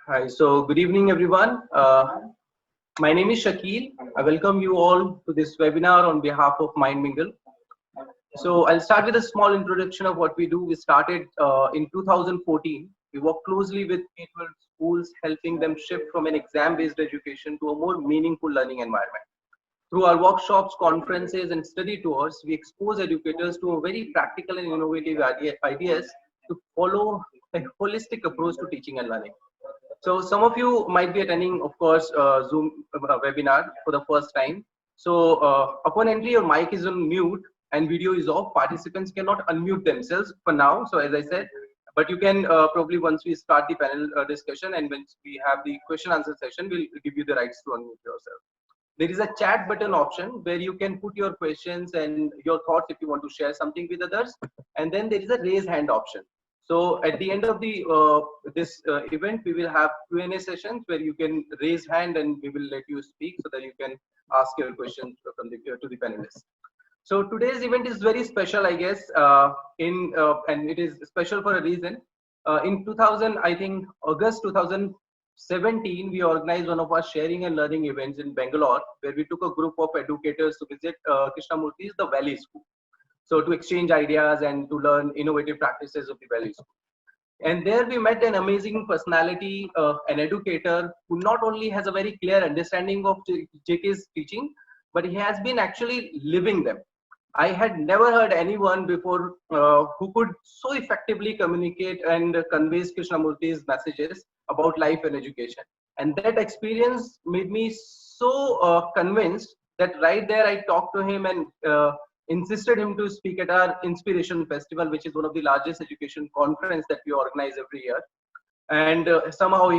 Hi, so good evening, everyone. My name is Shakil. I welcome you all to this webinar on behalf of Mind Mingle. So I'll start with a small introduction of what we do. We started in 2014. We work closely with K-12 schools, helping them shift from an exam-based education to a more meaningful learning environment. Through our workshops, conferences, and study tours, we expose educators to a very practical and innovative ideas to follow a holistic approach to teaching and learning. So some of you might be attending, of course, Zoom webinar for the first time. So upon entry, your mic is on mute and video is off. Participants cannot unmute themselves for now. So as I said, but you can probably once we start the panel discussion and once we have the question answer session, we'll give you the rights to unmute yourself. There is a chat button option where you can put your questions and your thoughts if you want to share something with others. And then there is a raise hand option. So at the end of the this event, we will have Q&A sessions where you can raise hand and we will let you speak so that you can ask your questions from to the panelists. So today's event is very special, I guess, and it is special for a reason. In 2000, I think August 2017, we organized one of our sharing and learning events in Bangalore, where we took a group of educators to visit Krishnamurthy's The Valley School. So to exchange ideas and to learn innovative practices of the Valley School. And there we met an amazing personality, an educator who not only has a very clear understanding of JK's teaching, but he has been actually living them. I had never heard anyone before who could so effectively communicate and convey Krishnamurthy's messages about life and education. And that experience made me so convinced that right there I talked to him and insisted him to speak at our Inspiration Festival, which is one of the largest education conference that we organize every year. And somehow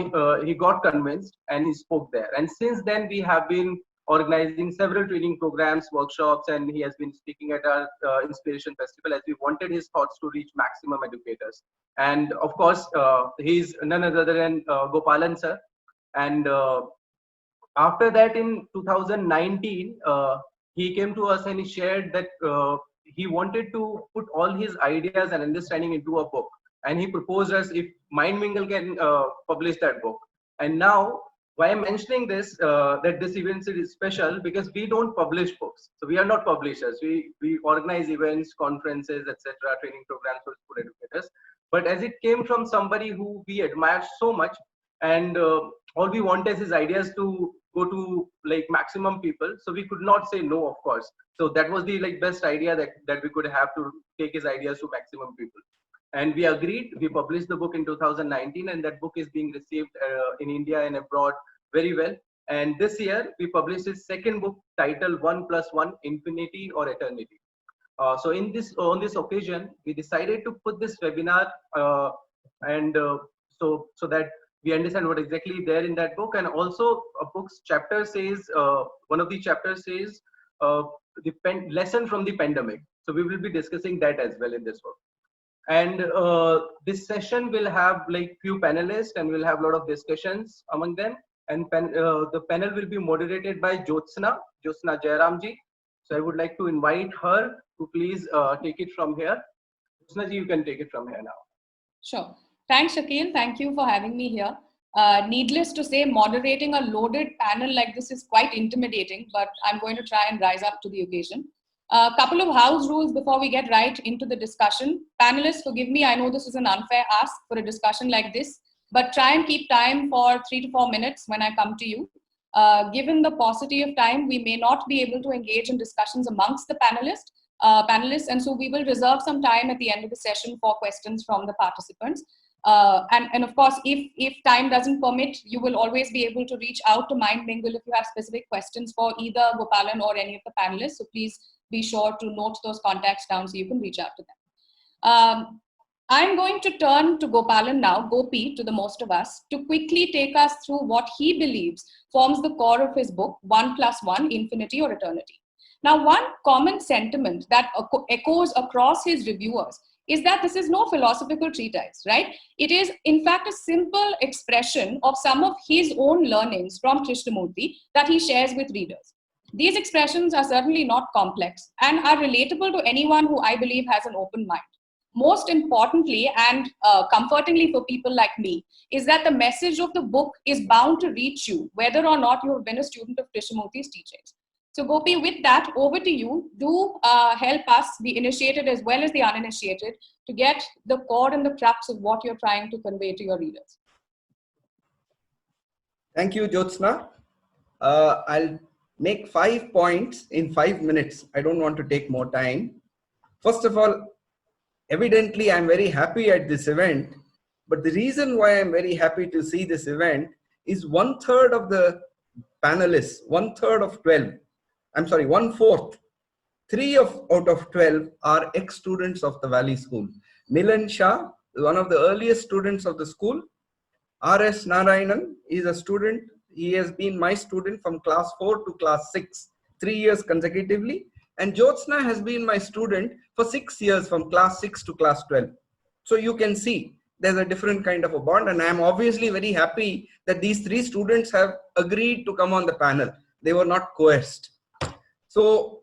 he got convinced and he spoke there. And since then we have been organizing several training programs, workshops, and he has been speaking at our Inspiration Festival as we wanted his thoughts to reach maximum educators. And of course, he's none other than Gopalan sir. And after that in 2019, he came to us and he shared that he wanted to put all his ideas and understanding into a book. And he proposed us if Mind Mingle can publish that book. And now, why I'm mentioning this, that this event is special because we don't publish books. So we are not publishers. We organize events, conferences, etc., training programs for school educators. But as it came from somebody who we admire so much, and all we want is his ideas to go to like maximum people, so we could not say no, of course. So that was the like best idea that we could have to take his ideas to maximum people, and we agreed. We published the book in 2019, and that book is being received in India and abroad very well. And this year we published his second book titled 1+1 Infinity or Eternity. So on this occasion we decided to put this webinar so that we understand what exactly there in that book. And also a book's chapter says, one of the chapters says the lesson from the pandemic. So we will be discussing that as well in this book. And this session will have like few panelists and we'll have a lot of discussions among them. And the panel will be moderated by Jyotsna Jayaram ji. So I would like to invite her to please take it from here. Jyotsna ji, you can take it from here now. Sure. Thanks, Shakil. Thank you for having me here. Needless to say, moderating a loaded panel like this is quite intimidating, but I'm going to try and rise up to the occasion. A couple of house rules before we get right into the discussion. Panelists, forgive me, I know this is an unfair ask for a discussion like this, but try and keep time for 3 to 4 minutes when I come to you. Given the paucity of time, we may not be able to engage in discussions amongst the panelists, and so we will reserve some time at the end of the session for questions from the participants. And of course, if time doesn't permit, you will always be able to reach out to Mind Mingle if you have specific questions for either Gopalan or any of the panelists. So please be sure to note those contacts down so you can reach out to them. I'm going to turn to Gopalan now, Gopi, to the most of us, to quickly take us through what he believes forms the core of his book, 1+1, Infinity or Eternity. Now, one common sentiment that echoes across his reviewers is that this is no philosophical treatise, right? It is, in fact, a simple expression of some of his own learnings from Krishnamurthy that he shares with readers. These expressions are certainly not complex and are relatable to anyone who I believe has an open mind. most importantly and comfortingly for people like me, is that the message of the book is bound to reach you, whether or not you have been a student of Krishnamurti's teachings. So Gopi, with that, over to you. Do help us, the initiated as well as the uninitiated, to get the core and the crux of what you're trying to convey to your readers. Thank you, Jyotsna. I'll make 5 points in 5 minutes. I don't want to take more time. First of all, evidently, I'm very happy at this event. But the reason why I'm very happy to see this event is 1/3 of the panelists, 1/3 of 12, I'm sorry, 1/4, 3 out of 12 are ex-students of the Valley School. Milan Shah, one of the earliest students of the school. R.S. Narayanan is a student. He has been my student from class 4 to class 6, 3 years consecutively. And Jyotsna has been my student for 6 years from class 6 to class 12. So you can see there's a different kind of a bond. And I'm obviously very happy that these 3 students have agreed to come on the panel. They were not coerced. So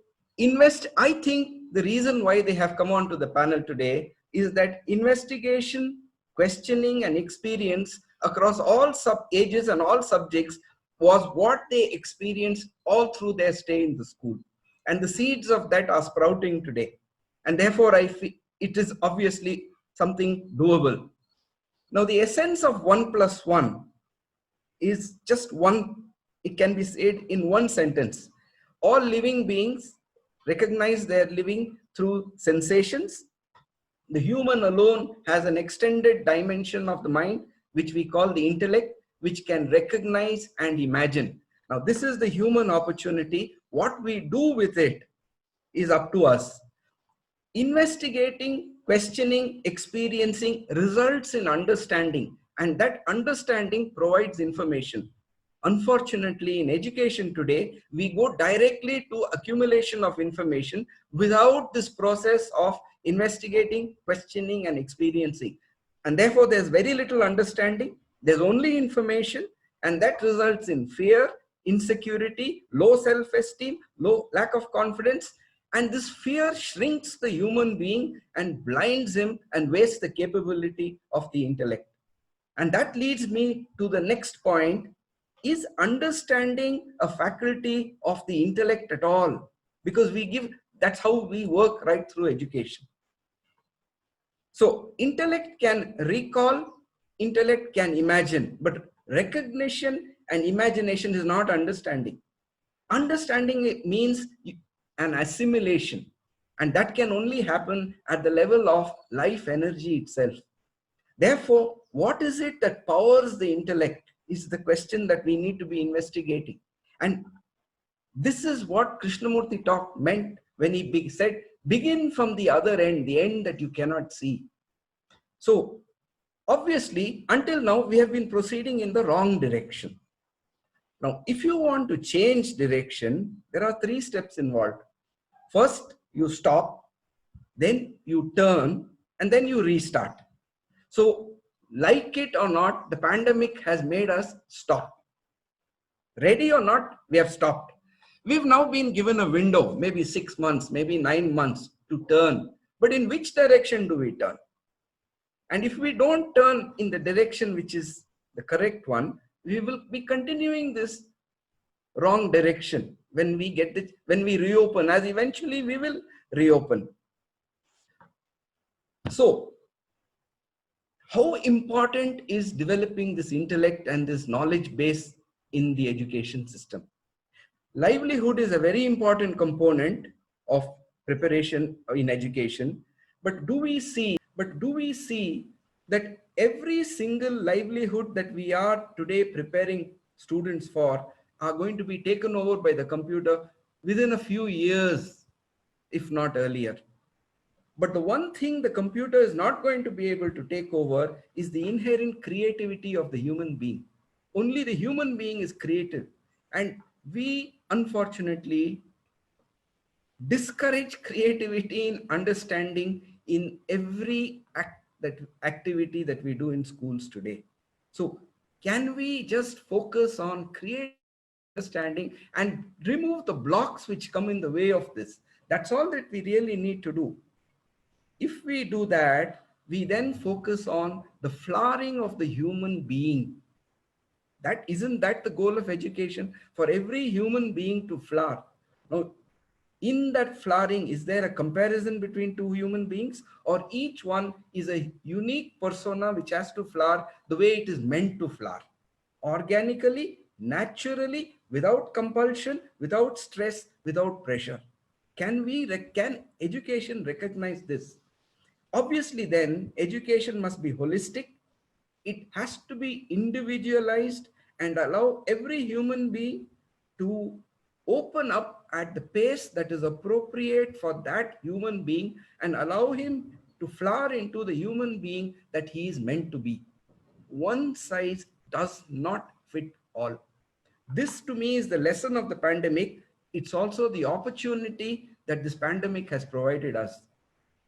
I think the reason why they have come on to the panel today is that investigation, questioning and experience across all ages and all subjects was what they experienced all through their stay in the school. And the seeds of that are sprouting today. And therefore, I feel it is obviously something doable. Now, the essence of 1 + 1 is just one, it can be said in one sentence. All living beings recognize their living through sensations. The human alone has an extended dimension of the mind, which we call the intellect, which can recognize and imagine. Now, this is the human opportunity. What we do with it is up to us. Investigating, questioning, experiencing results in understanding, and that understanding provides information. Unfortunately, in education today, we go directly to accumulation of information without this process of investigating, questioning, and experiencing. And therefore, there's very little understanding. There's only information, and that results in fear, insecurity, low self-esteem, lack of confidence. And this fear shrinks the human being and blinds him and wastes the capability of the intellect. And that leads me to the next point. Is understanding a faculty of the intellect at all? Because that's how we work right through education. So intellect can recall, intellect can imagine, but recognition and imagination is not understanding. Understanding means an assimilation, and that can only happen at the level of life energy itself. Therefore, what is it that powers the intellect is the question that we need to be investigating. And this is what Krishnamurti meant when he said, begin from the other end, the end that you cannot see. So obviously, until now, we have been proceeding in the wrong direction. Now, if you want to change direction, there are 3 steps involved. First, you stop, then you turn, and then you restart. So, like it or not, the pandemic has made us stop. Ready or not, we have stopped. We've now been given a window, maybe 6 months, maybe 9 months to turn. But in which direction do we turn? And if we don't turn in the direction which is the correct one, we will be continuing this wrong direction when we reopen, as eventually we will reopen. So, how important is developing this intellect and this knowledge base in the education system? Livelihood is a very important component of preparation in education, but do we see that every single livelihood that we are today preparing students for are going to be taken over by the computer within a few years, if not earlier? But the one thing the computer is not going to be able to take over is the inherent creativity of the human being. Only the human being is creative. And we, unfortunately, discourage creativity in understanding in every activity that we do in schools today. So can we just focus on creative understanding and remove the blocks which come in the way of this? That's all that we really need to do. If we do that, we then focus on the flowering of the human being. That isn't that the goal of education? For every human being to flower. Now, in that flowering, is there a comparison between two human beings, or each one is a unique persona which has to flower the way it is meant to flower? Organically, naturally, without compulsion, without stress, without pressure. Can education recognize this? Obviously, then education must be holistic. It has to be individualized and allow every human being to open up at the pace that is appropriate for that human being and allow him to flower into the human being that he is meant to be. One size does not fit all. This to me is the lesson of the pandemic. It's also the opportunity that this pandemic has provided us.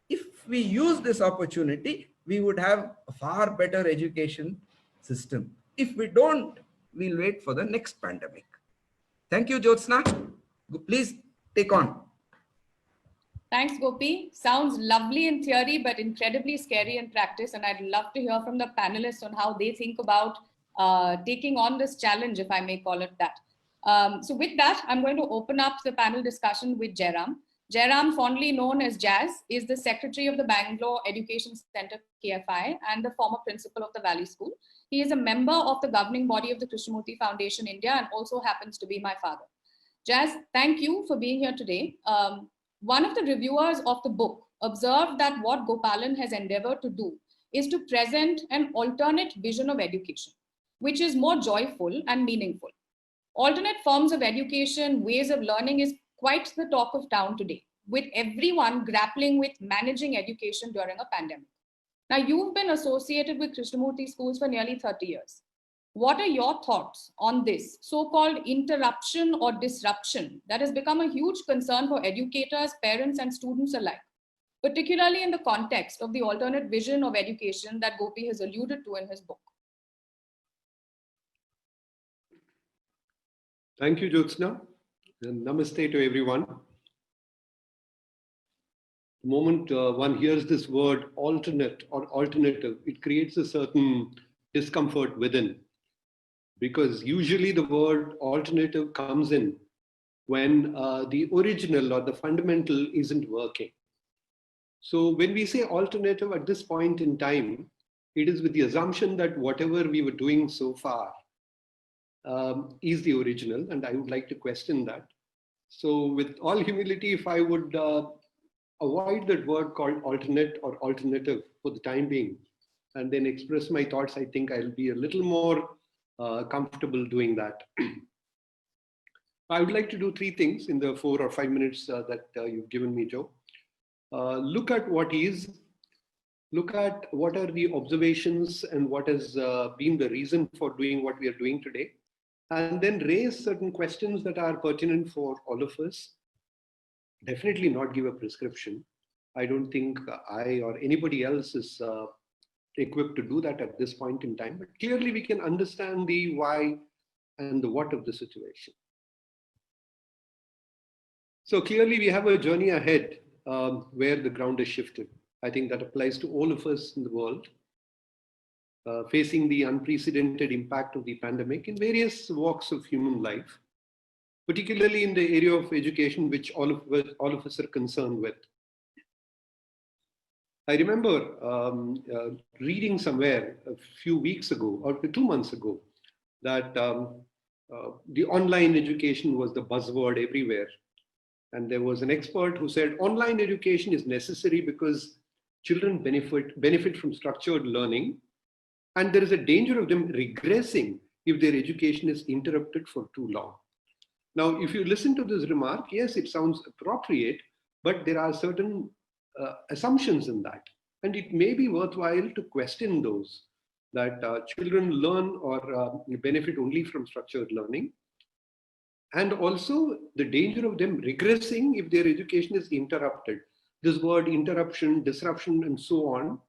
If we use this opportunity, we would have a far better education system. If we don't, we'll wait for the next pandemic. Thank you, Jyotsna. Please take on. Thanks, Gopi. Sounds lovely in theory, but incredibly scary in practice. And I'd love to hear from the panelists on how they think about taking on this challenge, if I may call it that. So with that, I'm going to open up the panel discussion with Jayaram. Jayaram, fondly known as Jazz, is the secretary of the Bangalore Education Center, KFI, and the former principal of the Valley School. He is a member of the governing body of the Krishnamurti Foundation India and also happens to be my father. Jazz, thank you for being here today. One of the reviewers of the book observed that what Gopalan has endeavored to do is to present an alternate vision of education, which is more joyful and meaningful. Alternate forms of education, ways of learning is quite the talk of town today, with everyone grappling with managing education during a pandemic. Now, you've been associated with Krishnamurti schools for nearly 30 years. What are your thoughts on this so-called interruption or disruption that has become a huge concern for educators, parents, and students alike, particularly in the context of the alternate vision of education that Gopi has alluded to in his book? Thank you, Jyotsna, and namaste to everyone. The moment one hears this word alternate or alternative, it creates a certain discomfort within. Because usually the word alternative comes in when the original or the fundamental isn't working. So when we say alternative at this point in time, it is with the assumption that whatever we were doing so far is the original, and I would like to question that. So with all humility, if I would avoid that word called alternate or alternative for the time being, and then express my thoughts, I think I'll be a little more comfortable doing that. I would like to do three things in the 4 or 5 minutes that you've given me, Joe. Look at what is, look at what are the observations and what has been the reason for doing what we are doing today, and then raise certain questions that are pertinent for all of us. Definitely not give a prescription. I don't think I or anybody else is equipped to do that at this point in time, but clearly we can understand the why and the what of the situation. So clearly we have a journey ahead where the ground is shifted. I think that applies to all of us in the world, facing the unprecedented impact of the pandemic in various walks of human life, particularly in the area of education, which all of us are concerned with. I remember reading somewhere a few weeks ago or 2 months ago that the online education was the buzzword everywhere. And there was an expert who said online education is necessary because children benefit from structured learning, and there is a danger of them regressing if their education is interrupted for too long. Now, if you listen to this remark, yes, it sounds appropriate, but there are certain assumptions in that. And it may be worthwhile to question those, that children learn or benefit only from structured learning. And also the danger of them regressing if their education is interrupted. This word interruption, disruption, and so on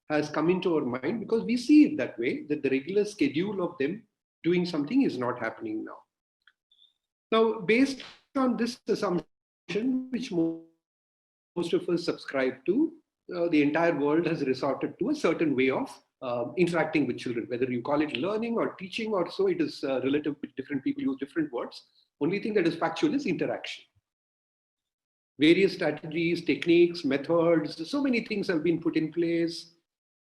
has come into our mind because we see it that way, that the regular schedule of them doing something is not happening now. Now, based on this assumption, which most of us subscribe to, the entire world has resorted to a certain way of interacting with children. Whether you call it learning or teaching or so, it is relative. Different people use different words. Only thing that is factual is interaction. Various strategies, techniques, methods, so many things have been put in place,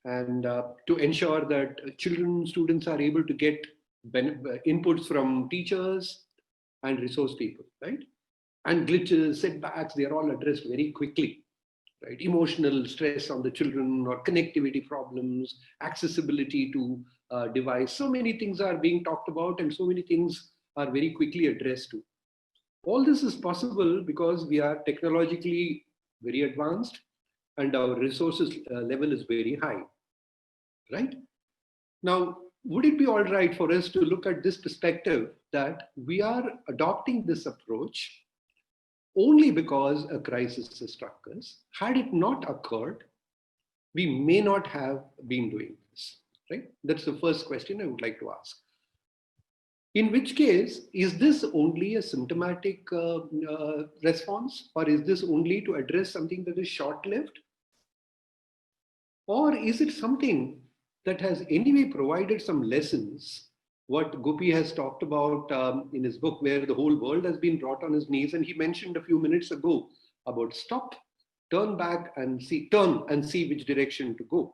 and to ensure that students are able to get inputs from teachers and resource people, right? And glitches, setbacks, they are all addressed very quickly, right? Emotional stress on the children or connectivity problems, accessibility to device. So many things are being talked about and so many things are very quickly addressed to. All this is possible because we are technologically very advanced and our resources level is very high, right? Now, would it be all right for us to look at this perspective that we are adopting this approach only because a crisis has struck us? Had it not occurred, we may not have been doing this, right? That's the first question I would like to ask. In which case, is this only a symptomatic response, or is this only to address something that is short-lived? Or is it something that has anyway provided some lessons, what Gopi has talked about in his book, where the whole world has been brought on his knees, and he mentioned a few minutes ago about stop, turn back and see, turn and see which direction to go.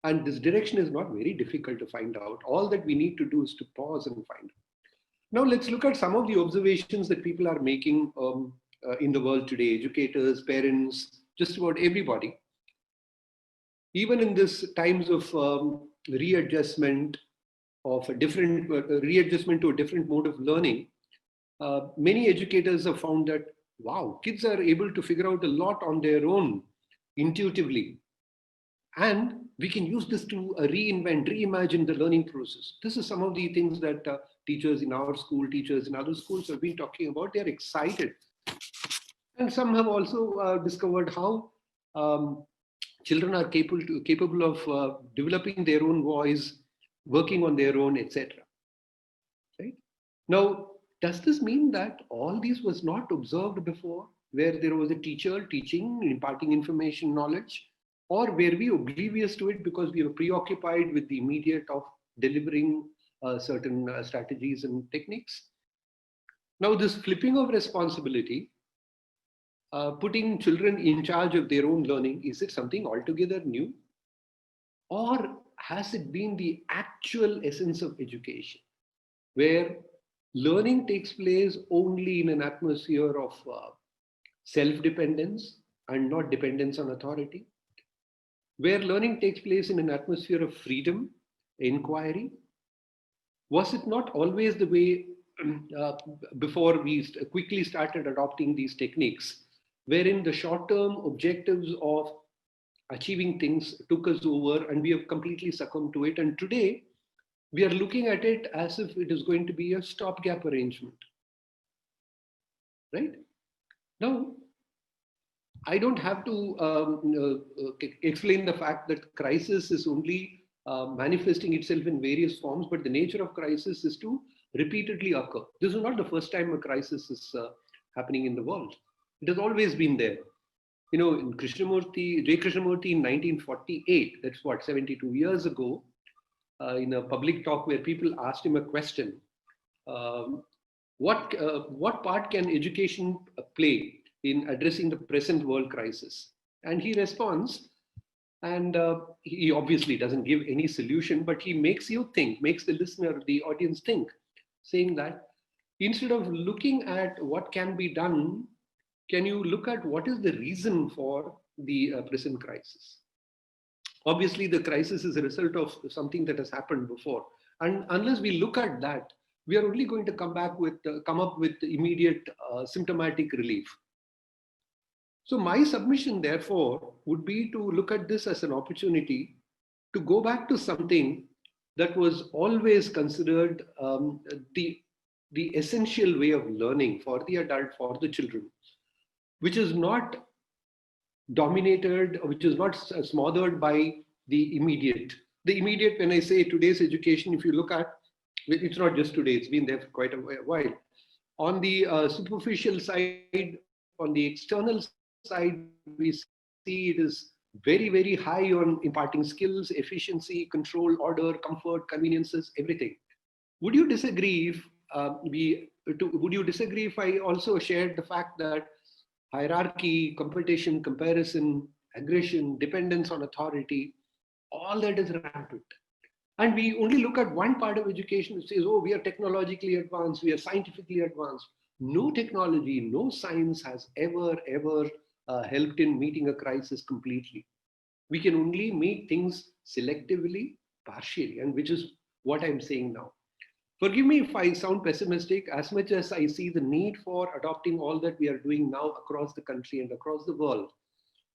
And this direction is not very difficult to find out. All that we need to do is to pause and find out. Now let's look at some of the observations that people are making in the world today, educators, parents, just about everybody. Even in this times of readjustment of a different readjustment to a different mode of learning, many educators have found that, wow, kids are able to figure out a lot on their own intuitively. And we can use this to reinvent, reimagine the learning process. This is some of the things that teachers in our school, teachers in other schools have been talking about. They're excited. And some have also discovered how children are capable of developing their own voice, working on their own, etc. Right? Now, does this mean that all this was not observed before, where there was a teacher teaching, imparting information, knowledge? Or were we oblivious to it because we were preoccupied with the immediate of delivering certain strategies and techniques? Now, this flipping of responsibility, putting children in charge of their own learning, is it something altogether new? Or has it been the actual essence of education, where learning takes place only in an atmosphere of self-dependence and not dependence on authority? Where learning takes place in an atmosphere of freedom, inquiry? Was it not always the way before we quickly started adopting these techniques, wherein the short-term objectives of achieving things took us over and we have completely succumbed to it? And today, we are looking at it as if it is going to be a stopgap arrangement, right? Now, I don't have to explain the fact that crisis is only manifesting itself in various forms, but the nature of crisis is to repeatedly occur. This is not the first time a crisis is happening in the world. It has always been there. You know, in J. Krishnamurti in 1948, that's what, 72 years ago, in a public talk where people asked him a question, what part can education play in addressing the present world crisis? And he responds, and he obviously doesn't give any solution, but he makes you think, makes the listener, the audience think, saying that instead of looking at what can be done, can you look at what is the reason for the present crisis? Obviously, the crisis is a result of something that has happened before. And unless we look at that, we are only going to come up with immediate symptomatic relief. So my submission, therefore, would be to look at this as an opportunity to go back to something that was always considered the essential way of learning for the adult, for the children, which is not dominated, which is not smothered by the immediate. The immediate, when I say today's education, if you look at, it's not just today, it's been there for quite a while. On the superficial side, on the external side, we see it is very, very high on imparting skills, efficiency, control, order, comfort, conveniences, everything. Would you disagree if would you disagree if I also shared the fact that hierarchy, competition, comparison, aggression, dependence on authority, all that is rampant? And we only look at one part of education which says, oh, we are technologically advanced, we are scientifically advanced. No technology, no science has ever helped in meeting a crisis completely. We can only meet things selectively, partially, and which is what I'm saying now. Forgive me if I sound pessimistic, as much as I see the need for adopting all that we are doing now across the country and across the world,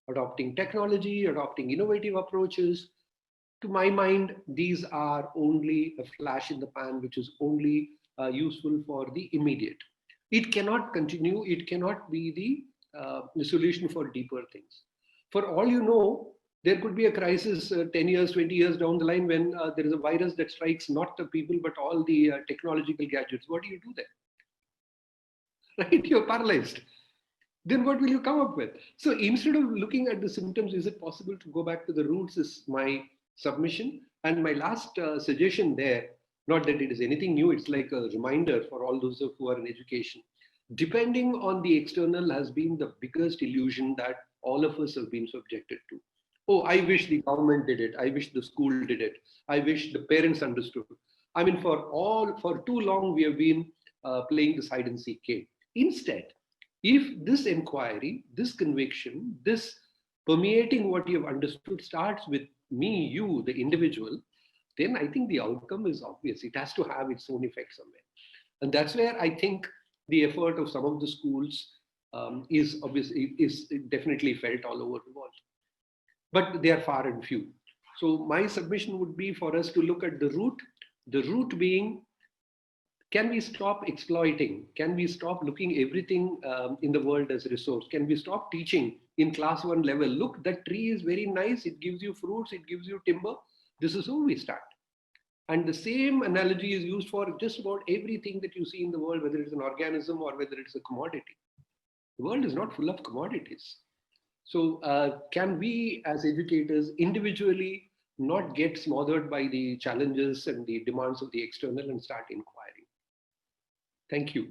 adopting technology, adopting innovative approaches. To my mind, these are only a flash in the pan, which is only useful for the immediate. It cannot continue. It cannot be the solution for deeper things. For all you know, there could be a crisis 10 years, 20 years down the line when there is a virus that strikes not the people, but all the technological gadgets. What do you do then? Right? You're paralyzed. Then what will you come up with? So instead of looking at the symptoms, is it possible to go back to the roots is my submission. And my last suggestion there, not that it is anything new, it's like a reminder for all those who are in education. Depending on the external has been the biggest illusion that all of us have been subjected to. Oh, I wish the government did it. I wish the school did it. I wish the parents understood. I mean, for too long, we have been playing this hide and seek game. Instead, if this inquiry, this conviction, this permeating what you have understood starts with me, you, the individual, then I think the outcome is obvious. It has to have its own effect somewhere. And that's where I think the effort of some of the schools is definitely felt all over the world. But they are far and few. So my submission would be for us to look at the root being, can we stop exploiting? Can we stop looking everything in the world as a resource? Can we stop teaching in class 1 level? Look, that tree is very nice. It gives you fruits. It gives you timber. This is how we start. And the same analogy is used for just about everything that you see in the world, whether it's an organism or whether it's a commodity. The world is not full of commodities. So can we as educators individually not get smothered by the challenges and the demands of the external and start inquiring? Thank you.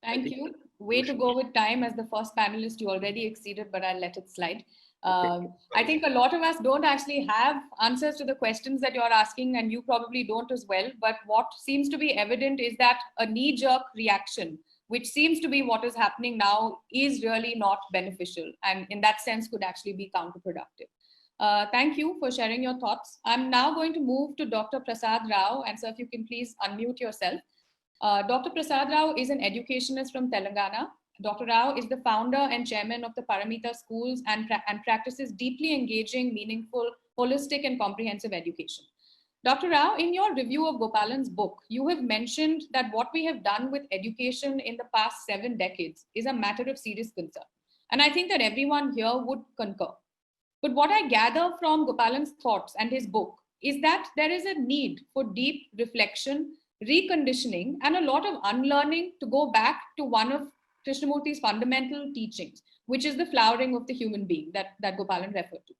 Thank you. Way to go with time. As the first panelist, you already exceeded, but I'll let it slide. I think a lot of us don't actually have answers to the questions that you're asking, and you probably don't as well. But what seems to be evident is that a knee-jerk reaction, which seems to be what is happening now, is really not beneficial, and in that sense could actually be counterproductive. Thank you for sharing your thoughts. I'm now going to move to Dr. Prasad Rao, and sir, if you can please unmute yourself. Dr. Prasad Rao is an educationist from Telangana. Dr. Rao is the founder and chairman of the Paramita Schools and practices deeply engaging, meaningful, holistic and comprehensive education. Dr. Rao, in your review of Gopalan's book, you have mentioned that what we have done with education in the past 7 decades is a matter of serious concern. And I think that everyone here would concur. But what I gather from Gopalan's thoughts and his book is that there is a need for deep reflection, reconditioning, and a lot of unlearning to go back to one of Krishnamurti's fundamental teachings, which is the flowering of the human being that Gopalan referred to.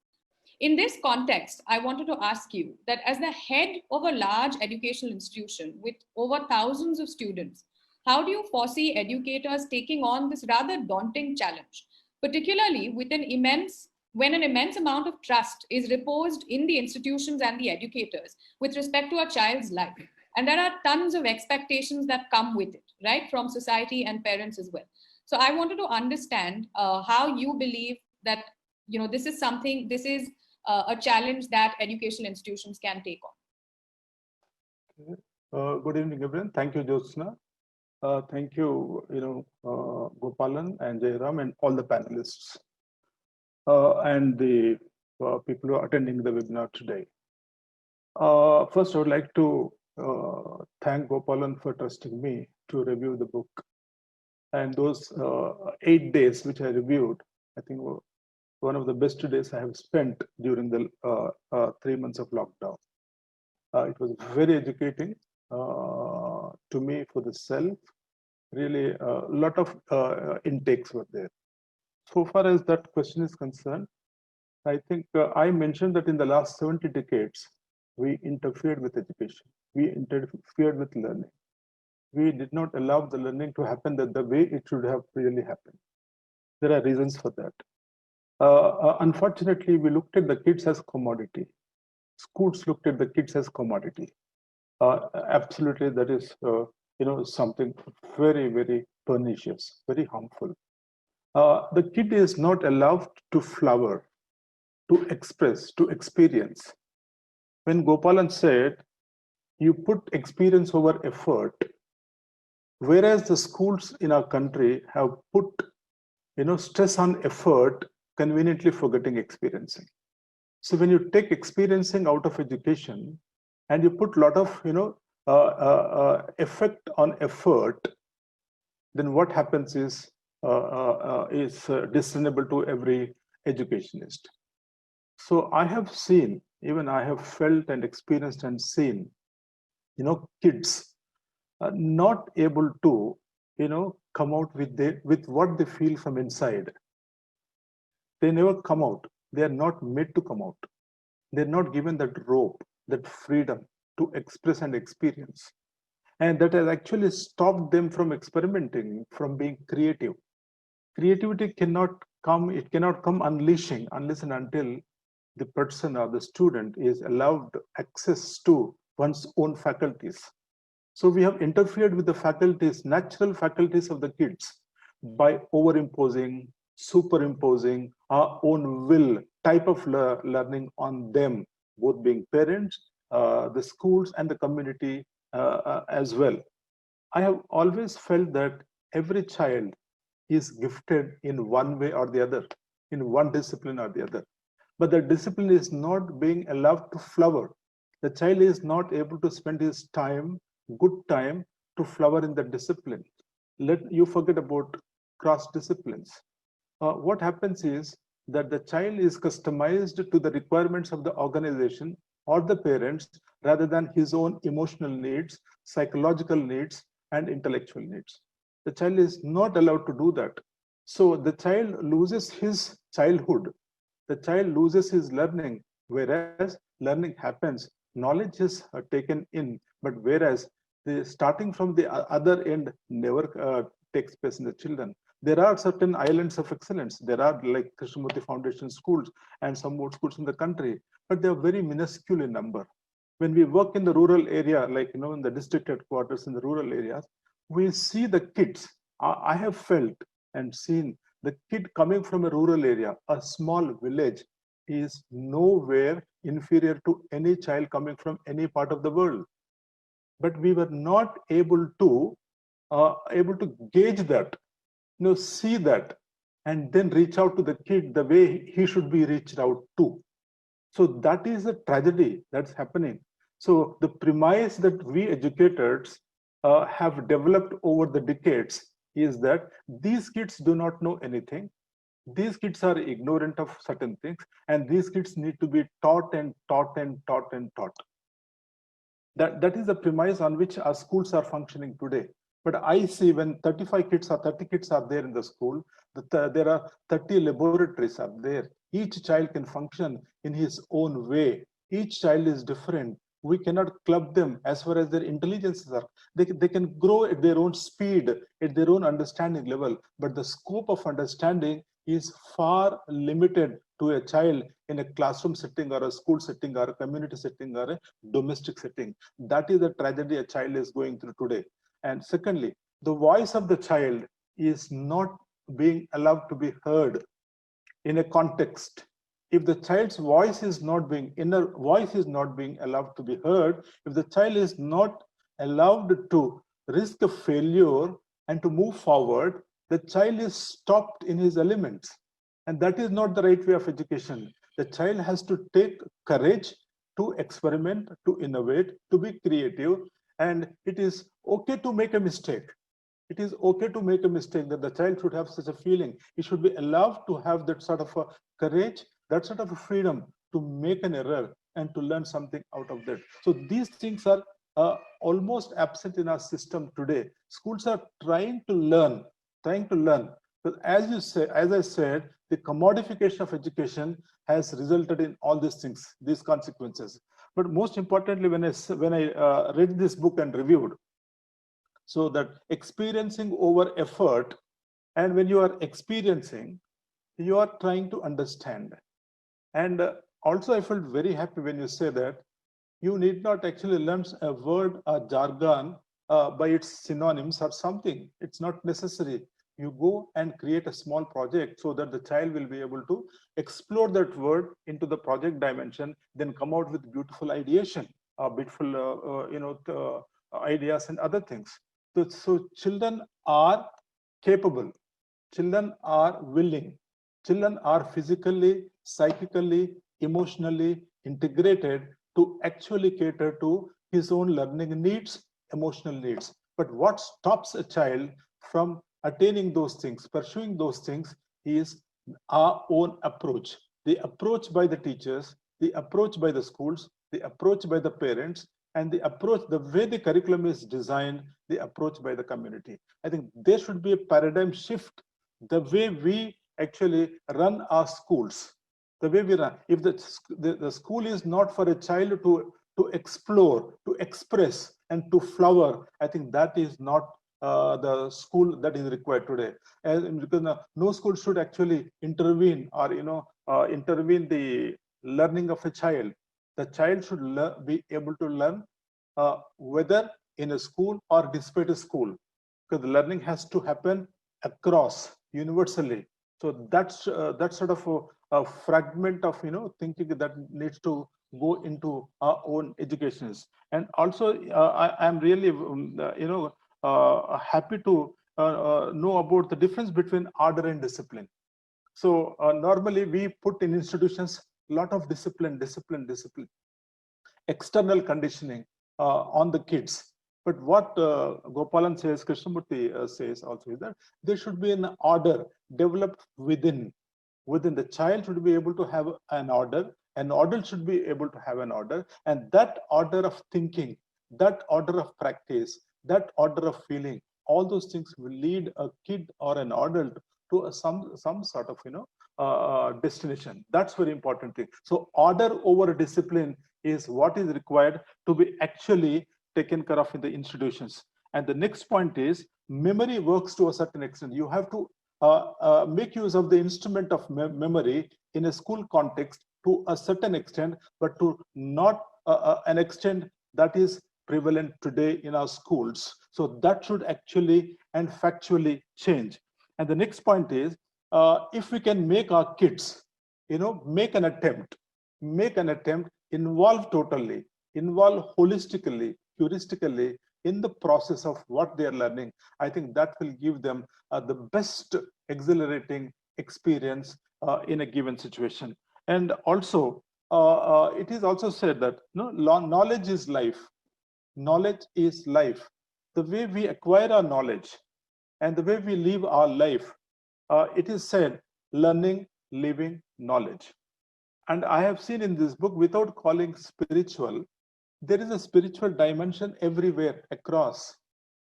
In this context, I wanted to ask you that as the head of a large educational institution with over thousands of students, how do you foresee educators taking on this rather daunting challenge, particularly with when an immense amount of trust is reposed in the institutions and the educators with respect to a child's life? And there are tons of expectations that come with it, right, from society and parents as well. So I wanted to understand how you believe that, this is a challenge that educational institutions can take on. Good evening, everyone. Thank you, Jyotsna. Thank you, Gopalan and Jayaram and all the panelists and the people who are attending the webinar today. First, I would like to thank Gopalan for trusting me to review the book. And those 8 days which I reviewed, I think were one of the best days I have spent during the 3 months of lockdown. It was very educating to me for the self. Really, a lot of intakes were there. So far as that question is concerned, I think I mentioned that in the last 70 decades, we interfered with education. We interfered with learning. We did not allow the learning to happen the way it should have really happened. There are reasons for that. Unfortunately, we looked at the kids as commodity. Schools looked at the kids as commodity. Absolutely, that is something very, very pernicious, very harmful. The kid is not allowed to flower, to express, to experience. When Gopalan said, you put experience over effort, whereas the schools in our country have put stress on effort, conveniently forgetting experiencing. So when you take experiencing out of education and you put a lot of effect on effort, then what happens is discernible to every educationist. So I have seen, even I have felt and experienced and seen, kids not able to, come out with what they feel from inside. They never come out. They are not made to come out. They're not given that rope, that freedom to express and experience. And that has actually stopped them from experimenting, from being creative. Creativity cannot come unleashing unless and until the person or the student is allowed access to one's own faculties. So we have interfered with the faculties, natural faculties of the kids by overimposing, superimposing our own will type of learning on them, both being parents, the schools and the community as well. I have always felt that every child is gifted in one way or the other, in one discipline or the other. But the discipline is not being allowed to flower. The child is not able to spend his time, good time, to flower in the discipline. Let you forget about cross disciplines. What happens is that the child is customized to the requirements of the organization or the parents rather than his own emotional needs, psychological needs, and intellectual needs. The child is not allowed to do that. So the child loses his childhood. The child loses his learning, whereas learning happens, knowledge is taken in, but whereas the starting from the other end never takes place in the children. There are certain islands of excellence. There are like Krishnamurti Foundation schools and some more schools in the country, but they are very minuscule in number. When we work in the rural area, like in the district headquarters in the rural areas, we see the kids. I have felt and seen the kid coming from a rural area, a small village, is nowhere inferior to any child coming from any part of the world. But we were not able to gauge that, see that, and then reach out to the kid the way he should be reached out to. So that is a tragedy that's happening. So the premise that we educators have developed over the decades is that these kids do not know anything. These kids are ignorant of certain things, and these kids need to be taught and taught and taught and taught. That is the premise on which our schools are functioning today. But I see when 35 kids or 30 kids are there in the school, there are 30 laboratories up there. Each child can function in his own way. Each child is different. We cannot club them as far as their intelligences are. They can grow at their own speed, at their own understanding level. But the scope of understanding is far limited to a child in a classroom setting or a school setting or a community setting or a domestic setting. That is the tragedy a child is going through today. And secondly, the voice of the child is not being allowed to be heard in a context. If the child's voice is not being, inner voice is not being allowed to be heard, if the child is not allowed to risk a failure and to move forward, the child is stopped in his elements. And that is not the right way of education. The child has to take courage to experiment, to innovate, to be creative. And it is okay to make a mistake. It is okay to make a mistake, that the child should have such a feeling. He should be allowed to have that sort of a courage, that sort of a freedom to make an error and to learn something out of that. So these things are almost absent in our system today. Schools are trying to learn. But as I said, the commodification of education has resulted in all these things, these consequences. But most importantly, when I read this book and reviewed, so that experiencing over effort, and when you are experiencing, you are trying to understand. And also, I felt very happy when you say that you need not actually learn a word, a jargon by its synonyms or something. It's not necessary. You go and create a small project so that the child will be able to explore that word into the project dimension, then come out with beautiful ideation, beautiful ideas and other things. So children are capable, children are willing, children are physically, psychically, emotionally integrated to actually cater to his own learning needs, emotional needs. But what stops a child from attaining those things, pursuing those things, is our own approach. The approach by the teachers, the approach by the schools, the approach by the parents, and the approach, the way the curriculum is designed, the approach by the community. I think there should be a paradigm shift, the way we actually run our schools, the way we run. If the school is not for a child to explore, to express, and to flower, I think that is not the school that is required today. Because no school should actually intervene or intervene the learning of a child. The child should be able to learn whether in a school or despite a school, because the learning has to happen across universally. So that's sort of a fragment of thinking that needs to go into our own educations. And also I am really happy to know about the difference between order and discipline. So normally we put in institutions a lot of discipline, external conditioning on the kids. But what Gopalan says, Krishnamurti says also, is that there should be an order developed within. Within the child should be able to have an order should be able to have an order, and that order of thinking, that order of practice, that order of feeling, all those things will lead a kid or an adult to some sort of destination. That's very important thing. So order over discipline is what is required to be actually taken care of in the institutions. And the next point is memory works to a certain extent. You have to make use of the instrument of memory in a school context to a certain extent, but to not an extent that is prevalent today in our schools. So that should actually and factually change. And the next point is, if we can make our kids, make an attempt, involve totally, involve holistically, heuristically in the process of what they are learning, I think that will give them the best exhilarating experience in a given situation. And also, it is also said that knowledge is life. Knowledge is life. The way we acquire our knowledge and the way we live our life, it is said, learning, living, knowledge. And I have seen in this book, without calling spiritual, there is a spiritual dimension everywhere across.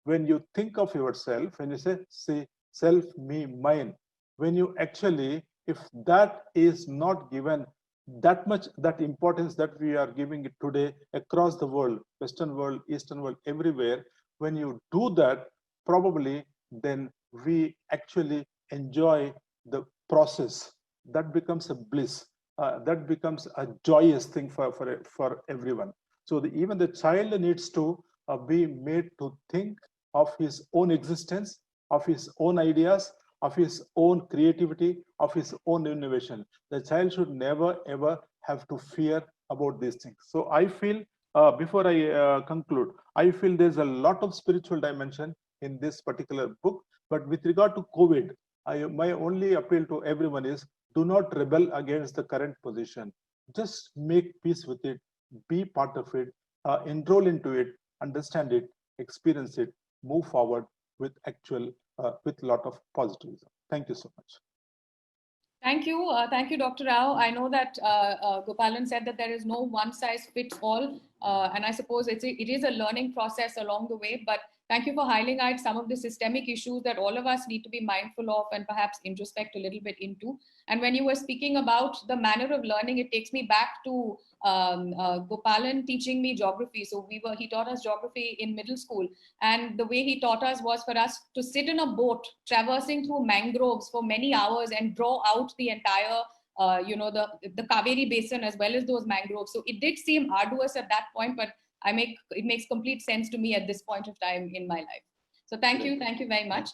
When you think of yourself, when you say self, me, mine, when you actually, if that is not given that importance that we are giving it today across the world, Western world, Eastern world, everywhere, when you do that, probably then we actually enjoy the process. That becomes a bliss. That becomes a joyous thing for everyone. So even the child needs to be made to think of his own existence, of his own ideas, of his own creativity, of his own innovation. The child should never ever have to fear about these things. So I feel, before I conclude, I feel there's a lot of spiritual dimension in this particular book. But with regard to COVID, my only appeal to everyone is, do not rebel against the current position. Just make peace with it, be part of it, enroll into it, understand it, experience it, move forward with with a lot of positivism. Thank you so much. Thank you, Dr. Rao. I know that Gopalan said that there is no one size fits all And I suppose it is a learning process along the way, but thank you for highlighting some of the systemic issues that all of us need to be mindful of and perhaps introspect a little bit into. And when you were speaking about the manner of learning, it takes me back to Gopalan teaching me geography. So he taught us geography in middle school. And the way he taught us was for us to sit in a boat, traversing through mangroves for many hours and draw out the entire the Kaveri basin as well as those mangroves. So it did seem arduous at that point, but it makes complete sense to me at this point of time in my life. So thank you very much.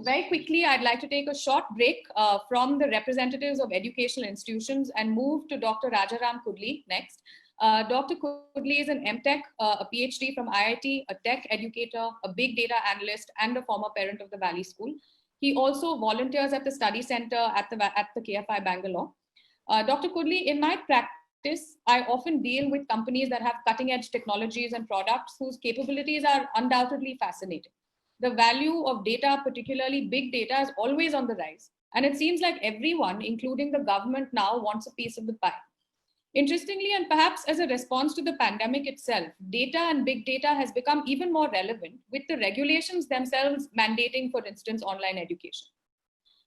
Very quickly, I'd like to take a short break from the representatives of educational institutions and move to Dr. Rajaram Kudli next. Dr. Kudli is an MTech, a PhD from IIT, a tech educator, a big data analyst, and a former parent of the Valley School. He also volunteers at the study center at the KFI Bangalore. Dr. Kudli, in my practice, I often deal with companies that have cutting edge technologies and products whose capabilities are undoubtedly fascinating. The value of data, particularly big data, is always on the rise. And it seems like everyone, including the government now, wants a piece of the pie. Interestingly, and perhaps as a response to the pandemic itself, data and big data has become even more relevant, with the regulations themselves mandating, for instance, online education.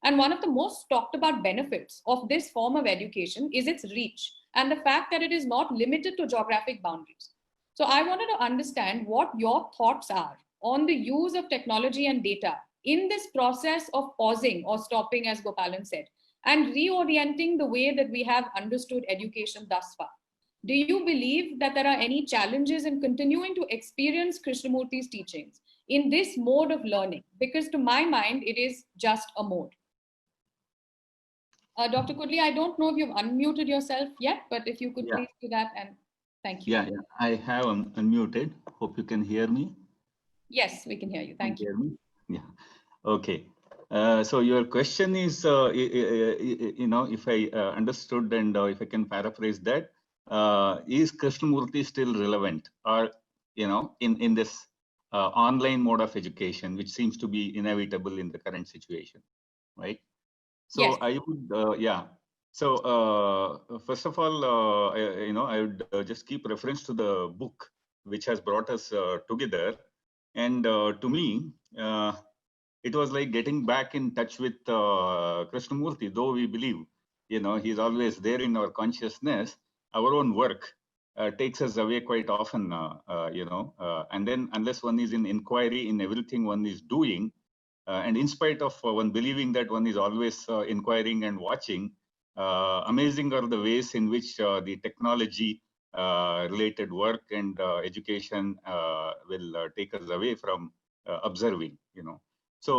And one of the most talked about benefits of this form of education is its reach and the fact that it is not limited to geographic boundaries. So I wanted to understand what your thoughts are on the use of technology and data in this process of pausing or stopping, as Gopalan said, and reorienting the way that we have understood education thus far. Do you believe that there are any challenges in continuing to experience Krishnamurti's teachings in this mode of learning? Because to my mind, it is just a mode. Dr. Kudli, I don't know if you've unmuted yourself yet, but if you could please do that, and thank you. Yeah, I have unmuted. Hope you can hear me. Yes, we can hear you. Thank you. Hear me? Yeah. Okay. So your question is, if I understood and if I can paraphrase that, is Krishnamurti still relevant, or in this online mode of education, which seems to be inevitable in the current situation, right? So yes. I would, So first of all, I would just keep reference to the book which has brought us together, and to me. It was like getting back in touch with Krishnamurti, though we believe, he's always there in our consciousness. Our own work takes us away quite often, and then unless one is in inquiry in everything one is doing, and in spite of one believing that one is always inquiring and watching, amazing are the ways in which the technology related work and education will take us away from observing, So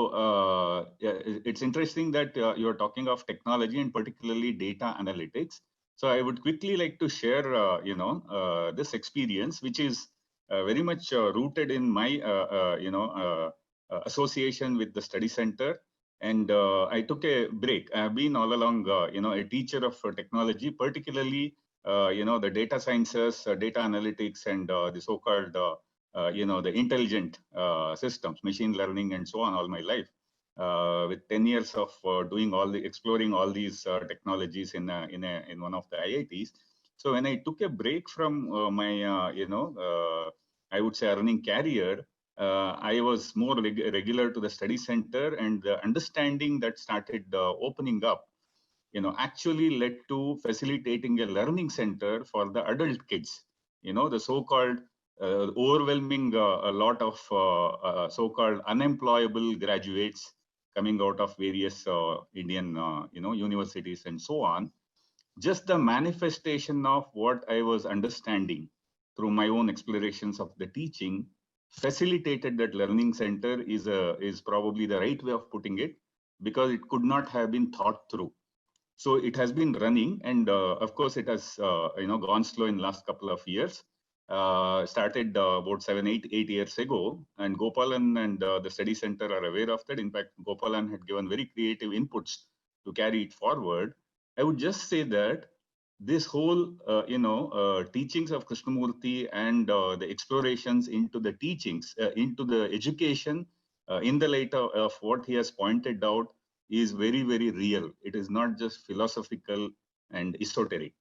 it's interesting that you're talking of technology and particularly data analytics. So I would quickly like to share, this experience, which is very much rooted in my, association with the study center. And I took a break. I have been all along, a teacher of technology, particularly, the data sciences, data analytics, and the so-called the intelligent systems, machine learning, and so on, all my life, with 10 years of exploring all these technologies in one of the IITs. So when I took a break from my, I would say earning career, I was more regular to the study center, and the understanding that started opening up, actually led to facilitating a learning center for the adult kids, the so-called overwhelming a lot of so-called unemployable graduates coming out of various Indian universities and so on. Just the manifestation of what I was understanding through my own explorations of the teaching facilitated that learning center is probably the right way of putting it, because it could not have been thought through. So it has been running, and of course it has gone slow in last couple of years. Started about 8 years ago, and Gopalan and the study center are aware of that. In fact, Gopalan had given very creative inputs to carry it forward. I would just say that this whole, teachings of Krishnamurti and the explorations into the teachings, into the education, in the light of what he has pointed out, is very, very real. It is not just philosophical and esoteric.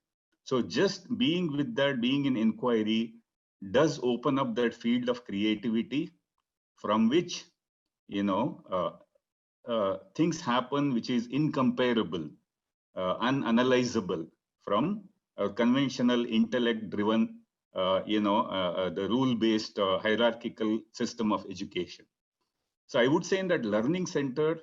So just being with that, being in inquiry, does open up that field of creativity from which, things happen which is incomparable, unanalyzable from a conventional intellect-driven, the rule-based hierarchical system of education. So I would say in that learning center,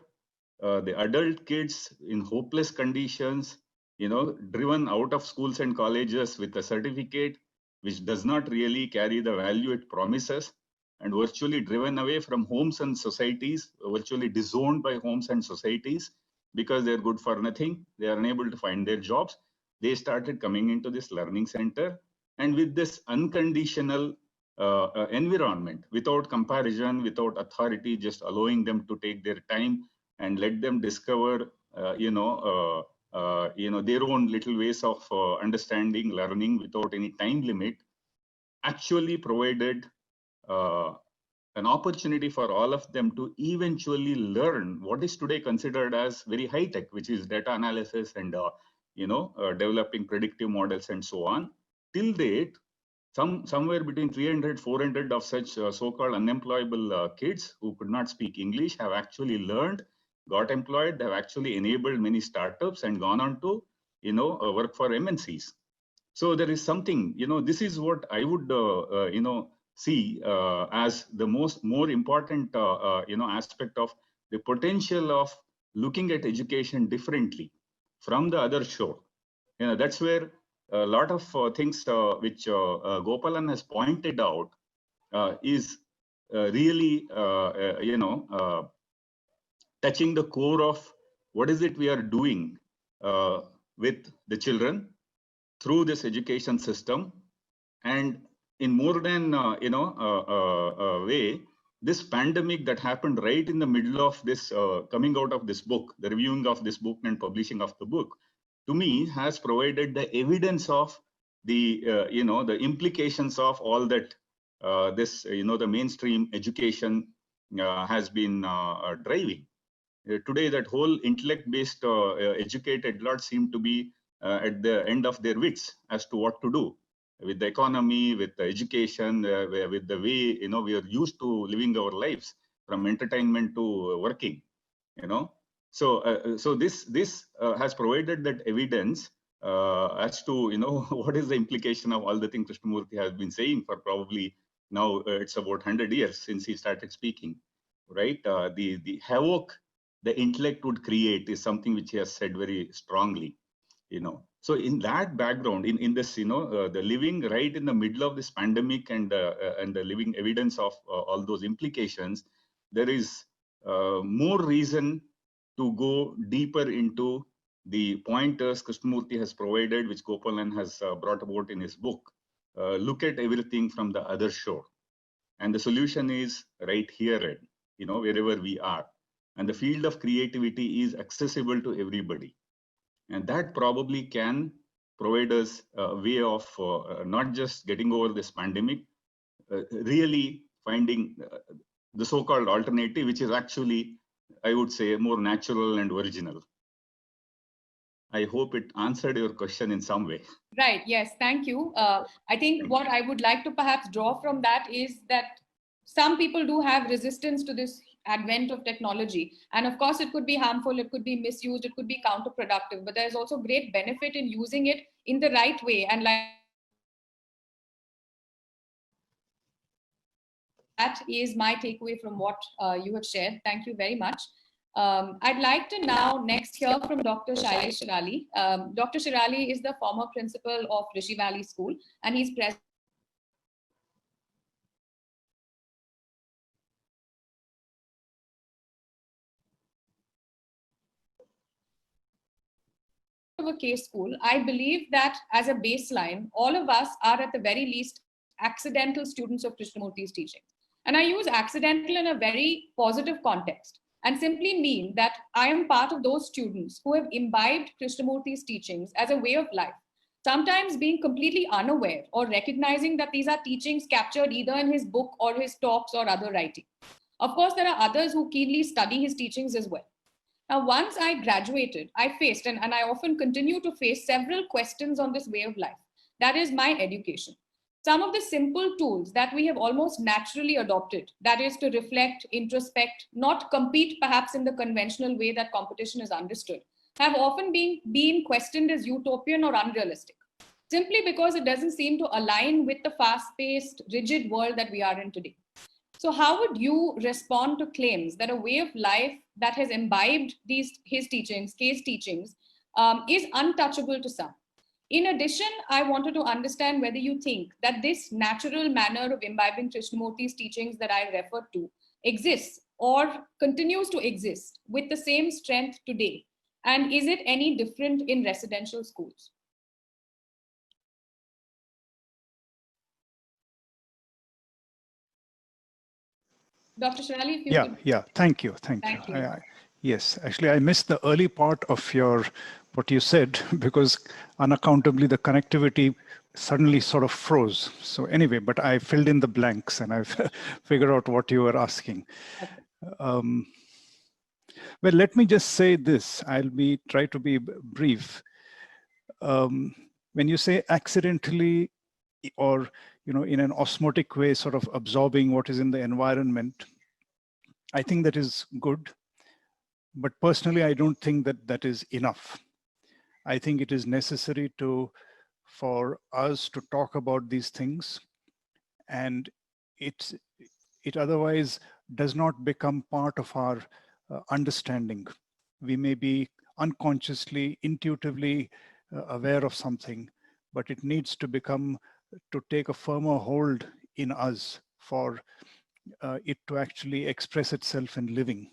the adult kids in hopeless conditions, driven out of schools and colleges with a certificate which does not really carry the value it promises, and virtually driven away from homes and societies, virtually disowned by homes and societies because they're good for nothing. They are unable to find their jobs. They started coming into this learning center, and with this unconditional environment, without comparison, without authority, just allowing them to take their time and let them discover, their own little ways of understanding, learning without any time limit, actually provided an opportunity for all of them to eventually learn what is today considered as very high tech, which is data analysis and developing predictive models and so on. Till date, somewhere between 300, 400 of such so-called unemployable kids who could not speak English have actually learned, got employed, have actually enabled many startups and gone on to, work for MNCs. So there is something, this is what I would, see as the more important, aspect of the potential of looking at education differently from the other shore. That's where a lot of things which Gopalan has pointed out is really, touching the core of what is it we are doing with the children through this education system. And in more than way, this pandemic that happened right in the middle of this coming out of this book, the reviewing of this book and publishing of the book, to me has provided the evidence of the the implications of all that this the mainstream education has been driving. Today, that whole intellect-based educated lot seem to be at the end of their wits as to what to do with the economy, with the education, with the way we are used to living our lives, from entertainment to working. So this has provided that evidence as to what is the implication of all the things Krishnamurti has been saying for probably now it's about 100 years since he started speaking, right? The havoc the intellect would create is something which he has said very strongly. So in that background, in this the living right in the middle of this pandemic and the living evidence of all those implications, there is more reason to go deeper into the pointers Krishnamurti has provided, which Gopalan has brought about in his book. Look at everything from the other shore, and the solution is right here, wherever we are. And the field of creativity is accessible to everybody. And that probably can provide us a way of not just getting over this pandemic, really finding the so-called alternative, which is actually, I would say, more natural and original. I hope it answered your question in some way. Right. Yes. Thank you. I think what I would like to perhaps draw from that is that some people do have resistance to this advent of technology. And of course, it could be harmful, it could be misused, it could be counterproductive, but there's also great benefit in using it in the right way. And like that is my takeaway from what you have shared. Thank you very much. I'd like to now next hear from Dr. Shailesh Shirali. Dr. Shirali is the former principal of Rishi Valley School, and he's present of a K school. I believe that as a baseline, all of us are at the very least accidental students of Krishnamurti's teaching. And I use accidental in a very positive context and simply mean that I am part of those students who have imbibed Krishnamurti's teachings as a way of life, sometimes being completely unaware or recognizing that these are teachings captured either in his book or his talks or other writing. Of course, there are others who keenly study his teachings as well. Now, once I graduated, I faced, and I often continue to face, several questions on this way of life. That is my education. some of the simple tools that we have almost naturally adopted, that is to reflect, introspect, not compete perhaps in the conventional way that competition is understood, have often been questioned as utopian or unrealistic, simply because it doesn't seem to align with the fast-paced, rigid world that we are in today. So how would you respond to claims that a way of life that has imbibed his teachings, case teachings, is untouchable to some? In addition, I wanted to understand whether you think that this natural manner of imbibing Krishnamurti's teachings that I referred to exists or continues to exist with the same strength today. And is it any different in residential schools? Dr. Shirali, if you could. Yeah, thank you. Yes, actually, I missed the early part of what you said because unaccountably the connectivity suddenly sort of froze. So anyway, but I filled in the blanks and I've figured out what you were asking. Well, let me just say this. Try to be brief. When you say accidentally or in an osmotic way, sort of absorbing what is in the environment, I think that is good. But personally, I don't think that is enough. I think it is necessary for us to talk about these things, and it otherwise does not become part of our understanding. We may be unconsciously, intuitively aware of something, but it needs to take a firmer hold in us for it to actually express itself in living.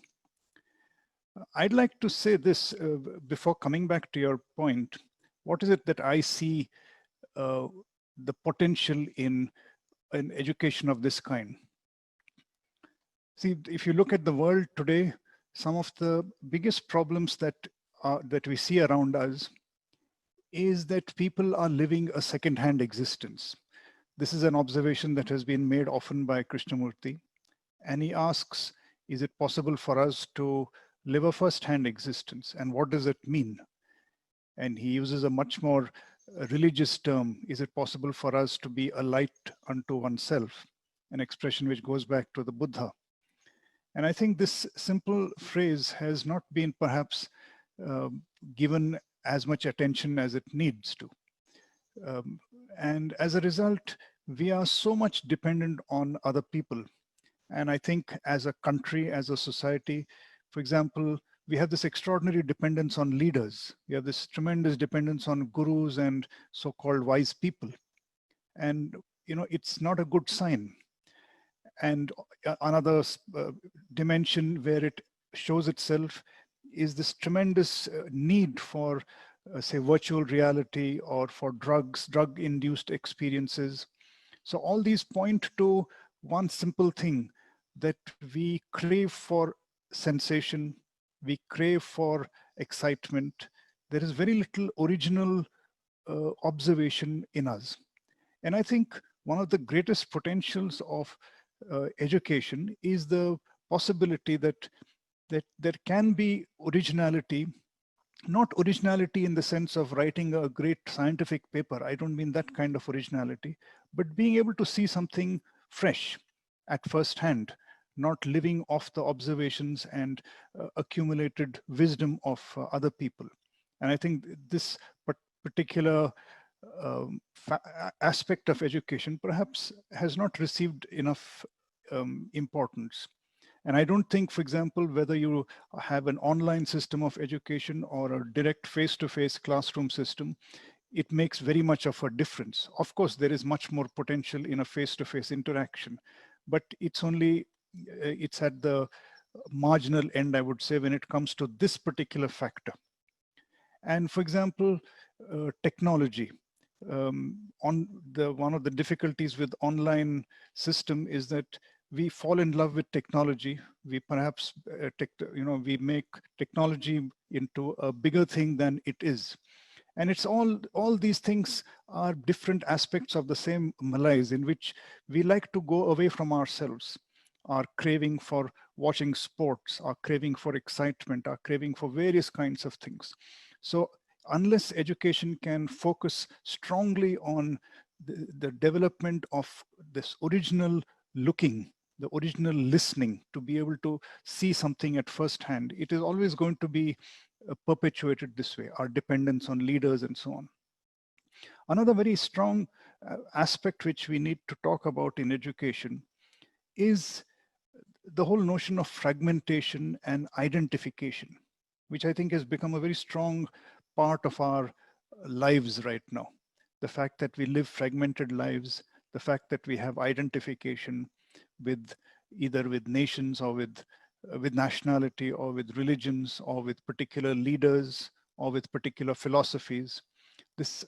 I'd like to say this before coming back to your point. What is it that I see the potential in education of this kind? See, if you look at the world today, some of the biggest problems that we see around us is that people are living a second-hand existence. This is an observation that has been made often by Krishnamurti, and he asks, is it possible for us to live a first-hand existence, and what does it mean? And he uses a much more religious term. Is it possible for us to be a light unto oneself? An expression which goes back to the Buddha. And I think this simple phrase has not been perhaps given as much attention as it needs to. And as a result, we are so much dependent on other people. And I think as a country, as a society, for example, we have this extraordinary dependence on leaders. We have this tremendous dependence on gurus and so-called wise people. And, it's not a good sign. And another dimension where it shows itself is this tremendous need for, say, virtual reality or for drug-induced experiences. So all these point to one simple thing, that we crave for sensation, we crave for excitement. There is very little original observation in us. And I think one of the greatest potentials of education is the possibility that there can be originality, not originality in the sense of writing a great scientific paper. I don't mean that kind of originality, but being able to see something fresh at first hand, not living off the observations and accumulated wisdom of other people. And I think this particular aspect of education perhaps has not received enough importance. And I don't think, for example, whether you have an online system of education or a direct face-to-face classroom system, it makes very much of a difference. Of course, there is much more potential in a face-to-face interaction, but it's at the marginal end, I would say, when it comes to this particular factor. And for example, technology. One of the difficulties with online system is that we fall in love with technology. We perhaps, we make technology into a bigger thing than it is. And it's all these things are different aspects of the same malaise in which we like to go away from ourselves, our craving for watching sports, our craving for excitement, our craving for various kinds of things. So unless education can focus strongly on the development of this original looking, the original listening, to be able to see something at first hand, it is always going to be perpetuated this way, our dependence on leaders and so on. Another very strong aspect which we need to talk about in education is the whole notion of fragmentation and identification, which I think has become a very strong part of our lives right now. The fact that we live fragmented lives, the fact that we have identification with either with nations or with nationality or with religions or with particular leaders or with particular philosophies. This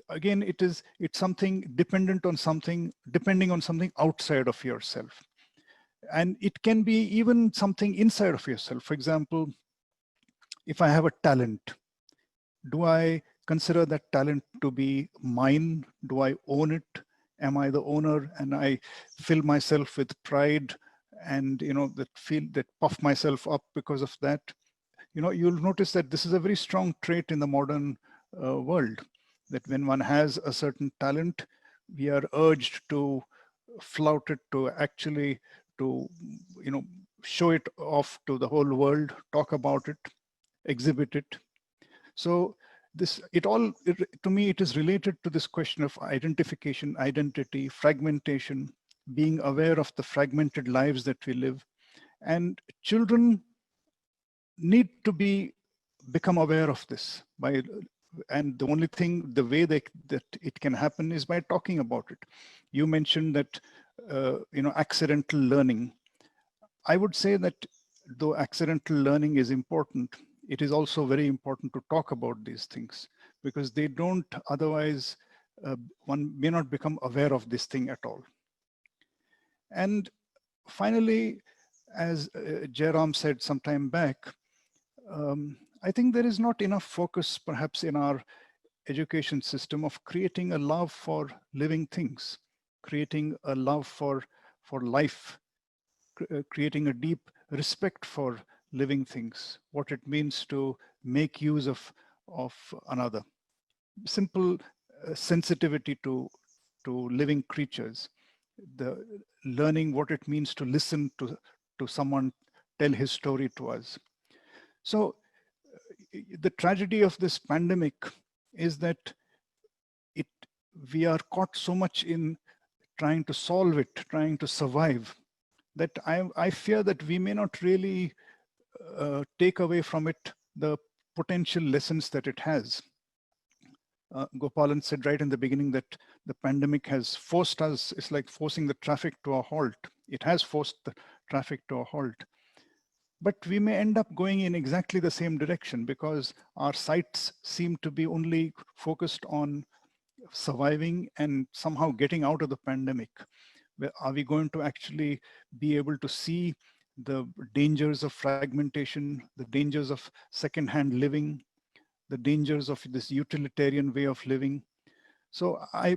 again, it's something dependent on something, depending on something outside of yourself. And it can be even something inside of yourself. For example, if I have a talent, do I consider that talent to be mine? Do I own it? Am I the owner? And I fill myself with pride and, that puff myself up because of that. You'll notice that this is a very strong trait in the modern world, that when one has a certain talent, we are urged to flout it, to actually show it off to the whole world, talk about it, exhibit it. So to me, it is related to this question of identification, identity, fragmentation, being aware of the fragmented lives that we live. And children need to become aware of this and the only thing, the way that it can happen is by talking about it. You mentioned that, accidental learning. I would say that though accidental learning is important, it is also very important to talk about these things, because they don't, otherwise one may not become aware of this thing at all. And finally, as Jayaram said some time back, I think there is not enough focus perhaps in our education system of creating a love for living things, creating a love for life, creating a deep respect for living things, what it means to make use of another. Simple sensitivity to living creatures, the learning what it means to listen to someone tell his story to us. So the tragedy of this pandemic is that we are caught so much in trying to solve it, trying to survive, that I fear that we may not really take away from it the potential lessons that it has. Gopalan said right in the beginning that the pandemic has forced us, it's like forcing the traffic to a halt. It has forced the traffic to a halt. But we may end up going in exactly the same direction, because our sights seem to be only focused on surviving and somehow getting out of the pandemic. Are we going to actually be able to see the dangers of fragmentation, the dangers of secondhand living, the dangers of this utilitarian way of living? So I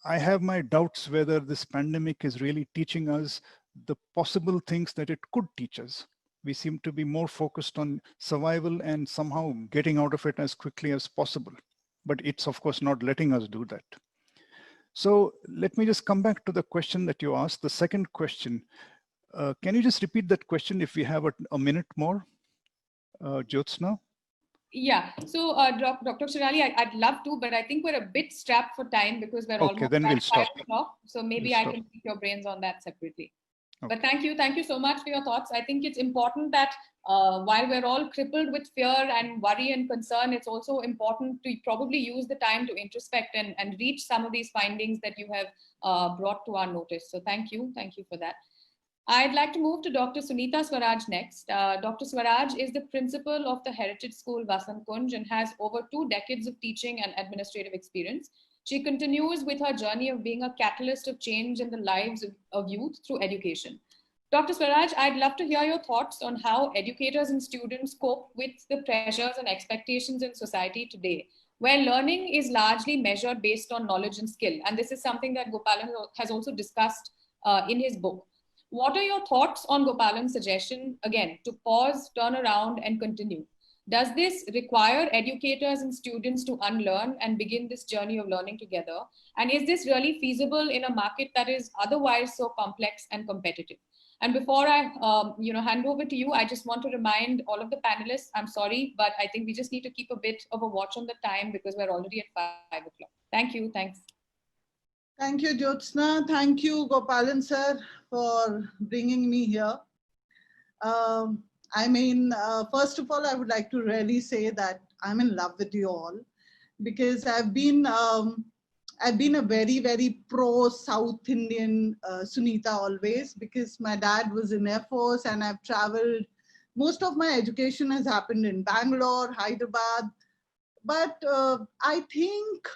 have my doubts whether this pandemic is really teaching us the possible things that it could teach us. We seem to be more focused on survival and somehow getting out of it as quickly as possible. But it's of course not letting us do that. So let me just come back to the question that you asked, the second question. Can you just repeat that question if we have a minute more, Jyotsna? Yeah, so Dr. Shirali, I'd love to, but I think we're a bit strapped for time because we're almost then we'll stop. 5 o'clock. So maybe I can pick your brains on that separately. Okay. But thank you so much for your thoughts. I think it's important that while we're all crippled with fear and worry and concern, it's also important to probably use the time to introspect and reach some of these findings that you have brought to our notice. So thank you for that. I'd like to move to Dr. Sunita Swaraj next. Dr. Swaraj is the principal of the Heritage School Vasant Kunj and has over 2 decades of teaching and administrative experience. She continues with her journey of being a catalyst of change in the lives of youth through education. Dr. Swaraj, I'd love to hear your thoughts on how educators and students cope with the pressures and expectations in society today, where learning is largely measured based on knowledge and skill. And this is something that Gopalan has also discussed in his book. What are your thoughts on Gopalan's suggestion, again, to pause, turn around, and continue? Does this require educators and students to unlearn and begin this journey of learning together? And is this really feasible in a market that is otherwise so complex and competitive? And before I hand over to you, I just want to remind all of the panelists, I'm sorry, but I think we just need to keep a bit of a watch on the time because we're already at 5 o'clock. Thank you. Thanks. Thank you, Jyotsna. Thank you, Gopalan sir, for bringing me here. First of all, I would like to really say that I'm in love with you all, because I've been a very, very pro South Indian Sunita always, because my dad was in Air Force and I've traveled. Most of my education has happened in Bangalore, Hyderabad, but I think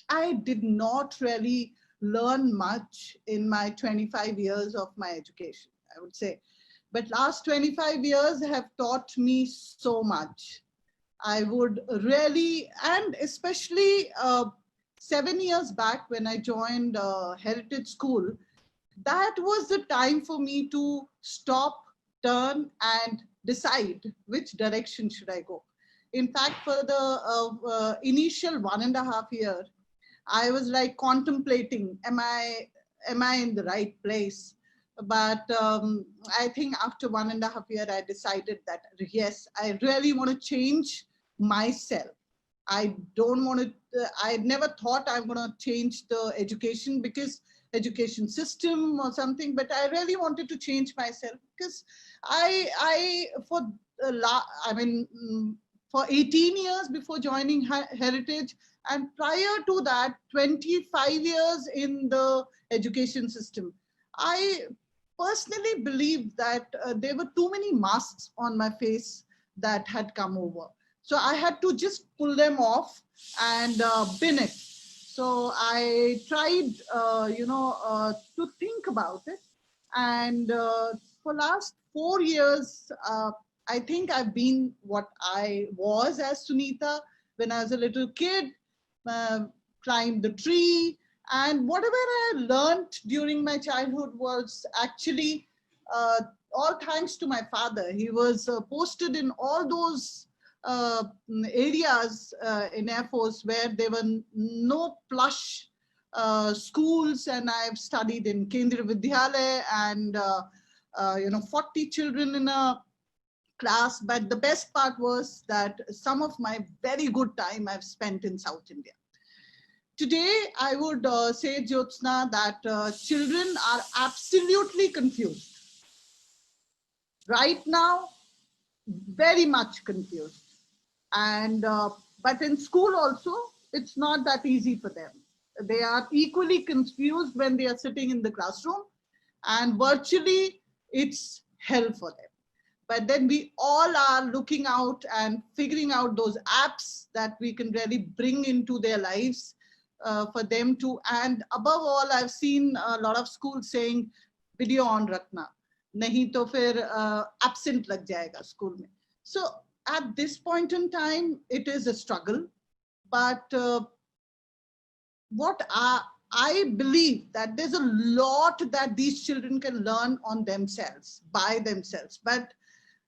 I did not really learn much in my 25 years of my education, I would say. But last 25 years have taught me so much. I would really, and especially 7 years back when I joined Heritage School, that was the time for me to stop, turn, and decide which direction should I go. In fact, for the initial 1.5 years, I was like contemplating, am I in the right place? But I think after 1.5 years, I decided that yes, I really want to change myself. I don't want to, I never thought I'm going to change the education education system or something, but I really wanted to change myself because for 18 years before joining Heritage, and prior to that, 25 years in the education system, I personally believed that there were too many masks on my face that had come over. So I had to just pull them off and bin it. So I tried, to think about it. And for last 4 years, I think I've been what I was as Sunita when I was a little kid, climbed the tree, and whatever I learned during my childhood was actually all thanks to my father. He was posted in all those areas in Air Force where there were no plush schools, and I've studied in Kendriya Vidyalaya and 40 children in a class. But the best part was that some of my very good time I've spent in South India. Today, I would say, Jyotsna, that children are absolutely confused. Right now, very much confused. And but in school also, it's not that easy for them. They are equally confused when they are sitting in the classroom, and virtually it's hell for them. But then we all are looking out and figuring out those apps that we can really bring into their lives for them to, and above all, I've seen a lot of schools saying video on rakhna, nahi to fir absent lag jayega school mein. So at this point in time, it is a struggle, but what I believe that there's a lot that these children can learn on themselves, by themselves. But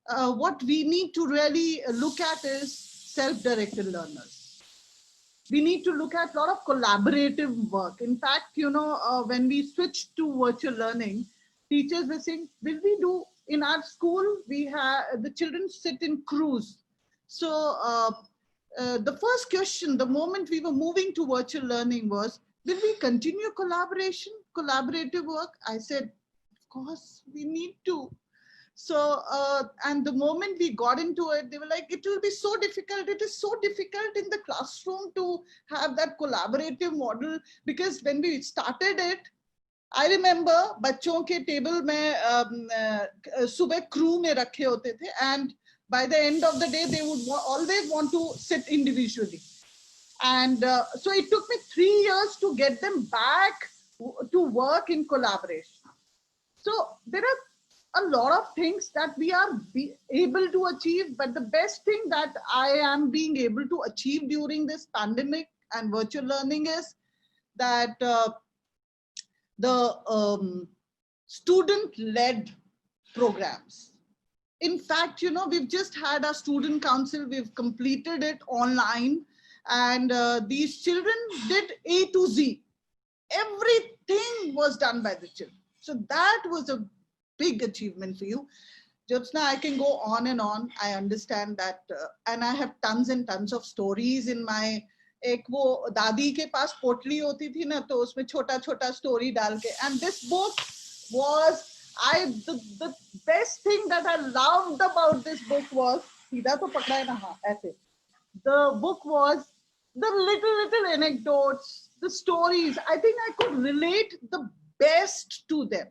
what we need to really look at is self-directed learners. We need to look at a lot of collaborative work. In fact, when we switched to virtual learning, teachers were saying, will we do, in our school, we have the children sit in crews. So the first question, the moment we were moving to virtual learning was, will we continue collaborative work? I said, of course, we need to. So, and the moment we got into it, they were like, it will be so difficult. It is so difficult in the classroom to have that collaborative model, because when we started it, I remember बच्चों के table में सुबह crew में रखे होते थे, and by the end of the day they would always want to sit individually. And so it took me 3 years to get them back to work in collaboration. So there are a lot of things that we are able to achieve, but the best thing that I am being able to achieve during this pandemic and virtual learning is that the student-led programs. In fact, you know, we've just had our student council, we've completed it online, and these children did A to Z. Everything was done by the children. So that was a big achievement for you. Jyotsna, I can go on and on. I understand that. And I have tons and tons of stories in my, एक वो दादी के पास पोटली होती थी ना, तो उसमें छोटा छोटा story डाल के. And this book was, the best thing that I loved about this book was, सीधा तो पकड़ा है ना, हाँ, ऐसे. The book was the little anecdotes, the stories. I think I could relate the best to them.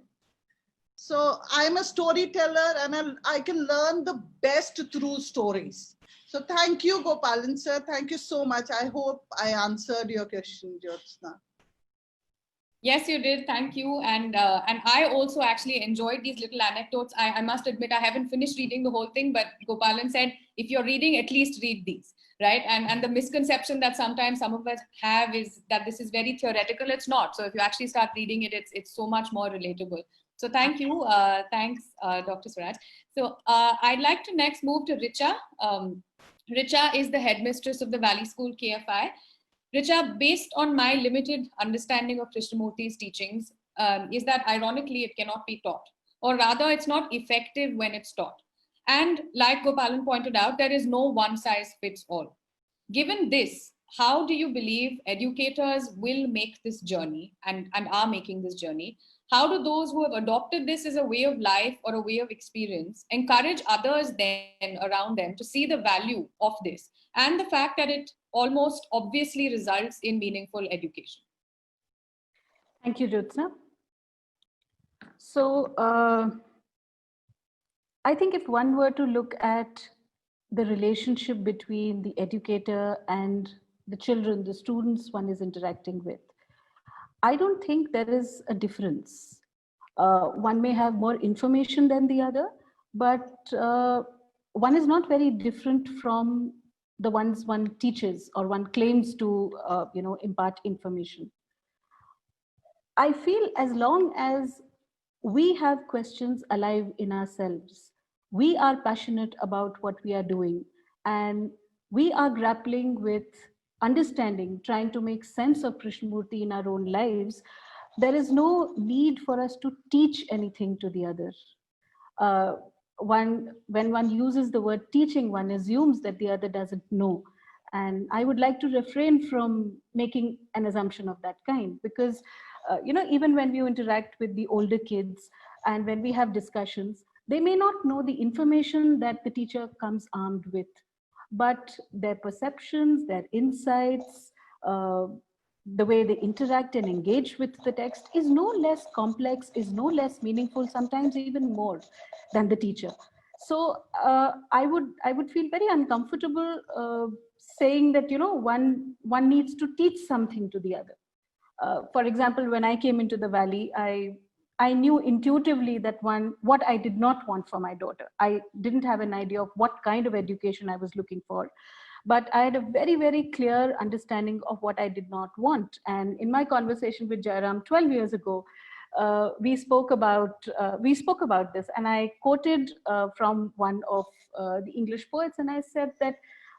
So I'm a storyteller, and I can learn the best through stories. So thank you, Gopalan sir. Thank you so much. I hope I answered your question, Jyotsna. Yes, you did. Thank you. And I also actually enjoyed these little anecdotes. I must admit, I haven't finished reading the whole thing, but Gopalan said, if you're reading, at least read these, right? And the misconception that sometimes some of us have is that this is very theoretical. It's not. So if you actually start reading it, it's so much more relatable. So thank you. Thanks, Dr. Swaraj. So I'd like to next move to Richa. Richa is the headmistress of the Valley School KFI. Richa, based on my limited understanding of Krishnamurti's teachings, is that ironically it cannot be taught, or rather it's not effective when it's taught. And like Gopalan pointed out, there is no one size fits all. Given this, how do you believe educators will make this journey and are making this journey? How do those who have adopted this as a way of life or a way of experience encourage others then around them to see the value of this and the fact that it almost obviously results in meaningful education? Thank you, Jyotsna. So I think if one were to look at the relationship between the educator and the children, the students one is interacting with, I don't think there is a difference. One may have more information than the other, but one is not very different from the ones one teaches or one claims to impart information. I feel as long as we have questions alive in ourselves, we are passionate about what we are doing, and we are grappling with understanding, trying to make sense of Krishnamurti in our own lives, there is no need for us to teach anything to the other. When one uses the word teaching, one assumes that the other doesn't know. And I would like to refrain from making an assumption of that kind, because even when we interact with the older kids and when we have discussions, they may not know the information that the teacher comes armed with, but their perceptions, their insights, the way they interact and engage with the text is no less complex, is no less meaningful, sometimes even more than the teacher. So I would feel very uncomfortable saying that one needs to teach something to the other. For example, when I came into the Valley, I knew intuitively that what I did not want for my daughter. I didn't have an idea of what kind of education I was looking for, but I had a very, very clear understanding of what I did not want. And in my conversation with Jayaram 12 years ago, we spoke about this, and I quoted from one of the English poets, and I said that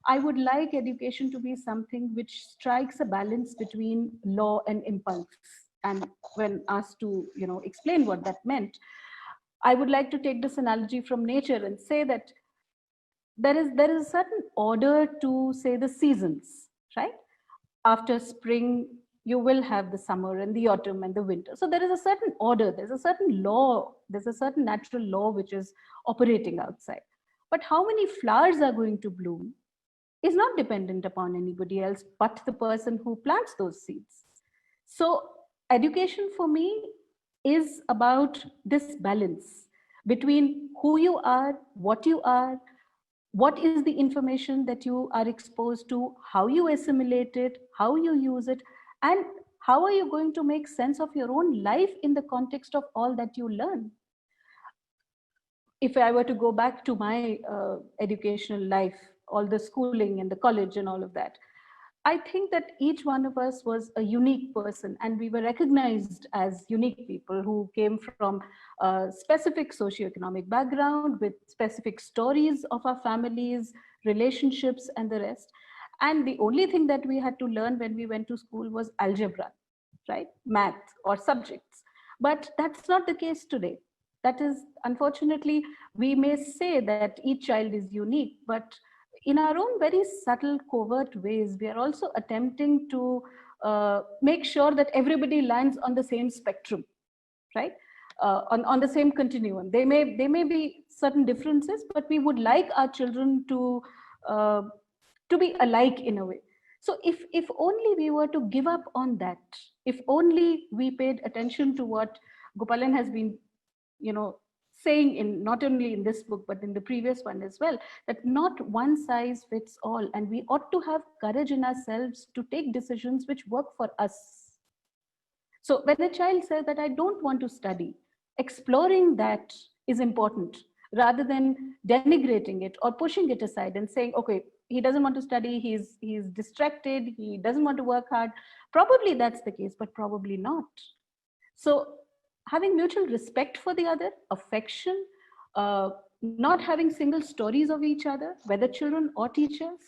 I would like education to be something which strikes a balance between law and impulse. And when asked to explain what that meant, I would like to take this analogy from nature and say that there is a certain order to, say, the seasons, right? After spring, you will have the summer and the autumn and the winter. So there is a certain order, there's a certain law, there's a certain natural law which is operating outside. But how many flowers are going to bloom is not dependent upon anybody else but the person who plants those seeds. So education for me is about this balance between who you are, what is the information that you are exposed to, how you assimilate it, how you use it, and how are you going to make sense of your own life in the context of all that you learn. If I were to go back to my educational life, all the schooling and the college and all of that, I think that each one of us was a unique person, and we were recognized as unique people who came from a specific socioeconomic background with specific stories of our families, relationships, and the rest. And the only thing that we had to learn when we went to school was algebra, right? Math or subjects. But that's not the case today. That is, unfortunately, we may say that each child is unique, but in our own very subtle, covert ways, we are also attempting to make sure that everybody lands on the same spectrum, right? On the same continuum. There may be certain differences, but we would like our children to be alike in a way. So if only we were to give up on that, if only we paid attention to what Gopalan has been, saying in not only in this book, but in the previous one as well, that not one size fits all. And we ought to have courage in ourselves to take decisions which work for us. So when a child says that I don't want to study, exploring that is important rather than denigrating it or pushing it aside and saying, okay, he doesn't want to study, he's distracted, he doesn't want to work hard. Probably that's the case, but probably not. So having mutual respect for the other, affection, not having single stories of each other, whether children or teachers,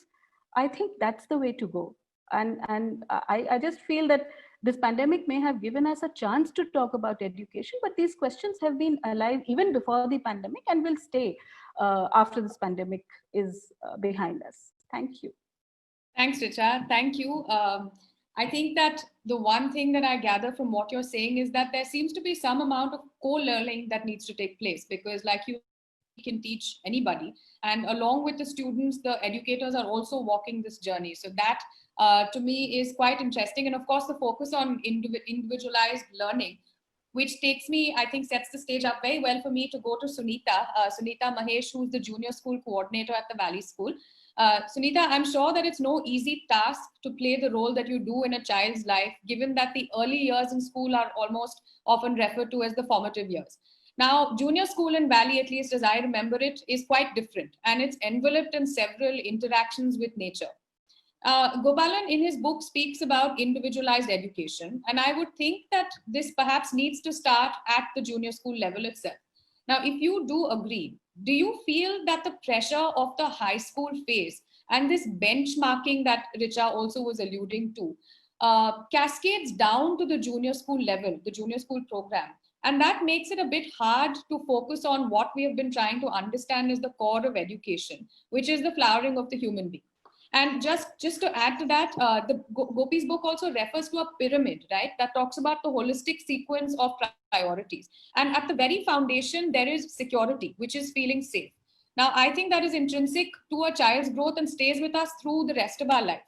I think that's the way to go. And I just feel that this pandemic may have given us a chance to talk about education, but these questions have been alive even before the pandemic and will stay after this pandemic is behind us. Thank you. Thanks, Richa. Thank you. I think that the one thing that I gather from what you're saying is that there seems to be some amount of co-learning that needs to take place, because like you can teach anybody, and along with the students, the educators are also walking this journey. So that to me is quite interesting. And of course, the focus on individualized learning, which takes me, I think, sets the stage up very well for me to go to Sunita, Sunita Mahesh, who's the junior school coordinator at the Valley School. Sunita, I'm sure that it's no easy task to play the role that you do in a child's life, given that the early years in school are almost often referred to as the formative years. Now, junior school in Valley, at least as I remember it, is quite different, and it's enveloped in several interactions with nature. Gopalan in his book speaks about individualized education, and I would think that this perhaps needs to start at the junior school level itself. Now, if you do agree, do you feel that the pressure of the high school phase and this benchmarking that Richa also was alluding to cascades down to the junior school level, the junior school program? And that makes it a bit hard to focus on what we have been trying to understand is the core of education, which is the flowering of the human being. And just to add to that, the Gopi's book also refers to a pyramid, right? That talks about the holistic sequence of priorities. And at the very foundation, there is security, which is feeling safe. Now, I think that is intrinsic to a child's growth and stays with us through the rest of our life.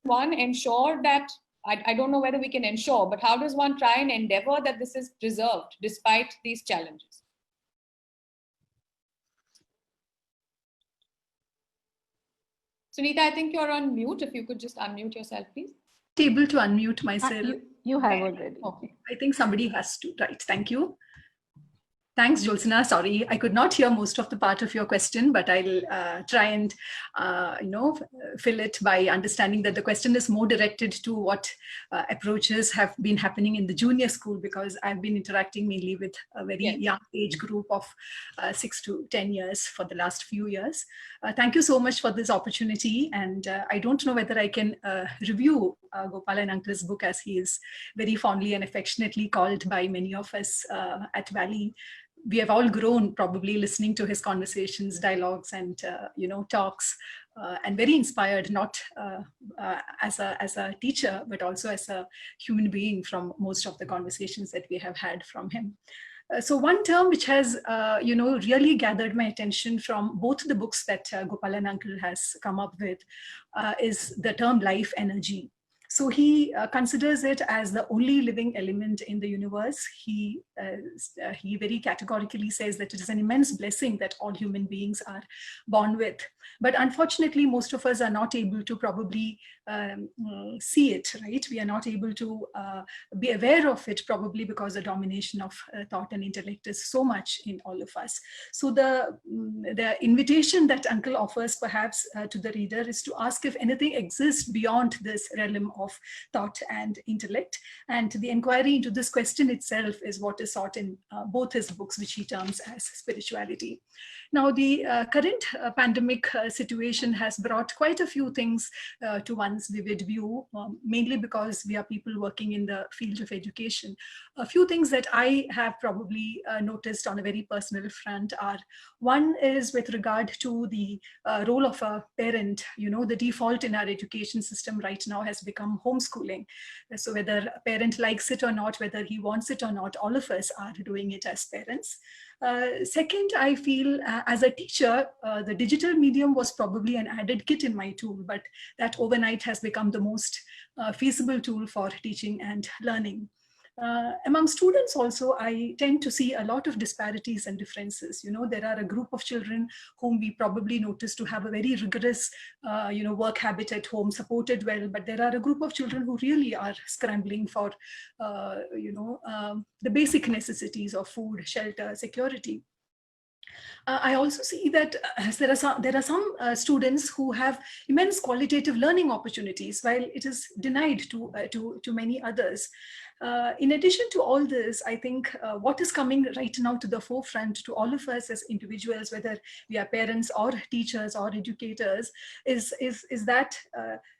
One, ensure that, I don't know whether we can ensure, but how does one try and endeavor that this is preserved despite these challenges? Sunita, I think you're on mute. If you could just unmute yourself, please. Able to unmute myself. You have already. Okay. I think somebody has to. Right. Thank you. Thanks, Jyotsna. Sorry, I could not hear most of the part of your question, but I'll try and fill it by understanding that the question is more directed to what approaches have been happening in the junior school, because I've been interacting mainly with a very young age group of 6 to 10 years for the last few years. Thank you so much for this opportunity. And I don't know whether I can review Gopalan Uncle's book, as he is very fondly and affectionately called by many of us at Valley. We have all grown probably listening to his conversations, dialogues, and talks, and very inspired, not as a teacher, but also as a human being from most of the conversations that we have had from him. So one term which has really gathered my attention from both the books that Gopalan Uncle has come up with is the term life energy. So he considers it as the only living element in the universe. He very categorically says that it is an immense blessing that all human beings are born with. But unfortunately, most of us are not able to probably see it, right? We are not able to be aware of it, probably because the domination of thought and intellect is so much in all of us. So the invitation that Uncle offers perhaps to the reader is to ask if anything exists beyond this realm of thought and intellect. And the inquiry into this question itself is what is sought in both his books, which he terms as spirituality. Now, the current pandemic situation has brought quite a few things to one's vivid view, mainly because we are people working in the field of education. A few things that I have probably noticed on a very personal front are, one is with regard to the role of a parent. You know, the default in our education system right now has become homeschooling. So whether a parent likes it or not, whether he wants it or not, all of us are doing it as parents. Second, I feel as a teacher, the digital medium was probably an added kit in my tool, but that overnight has become the most feasible tool for teaching and learning. Among students also, I tend to see a lot of disparities and differences. You know, there are a group of children whom we probably notice to have a very rigorous, work habit at home, supported well, but there are a group of children who really are scrambling for, the basic necessities of food, shelter, security. I also see that there are some students who have immense qualitative learning opportunities, while it is denied to many others. In addition to all this, I think what is coming right now to the forefront to all of us as individuals, whether we are parents or teachers or educators, is that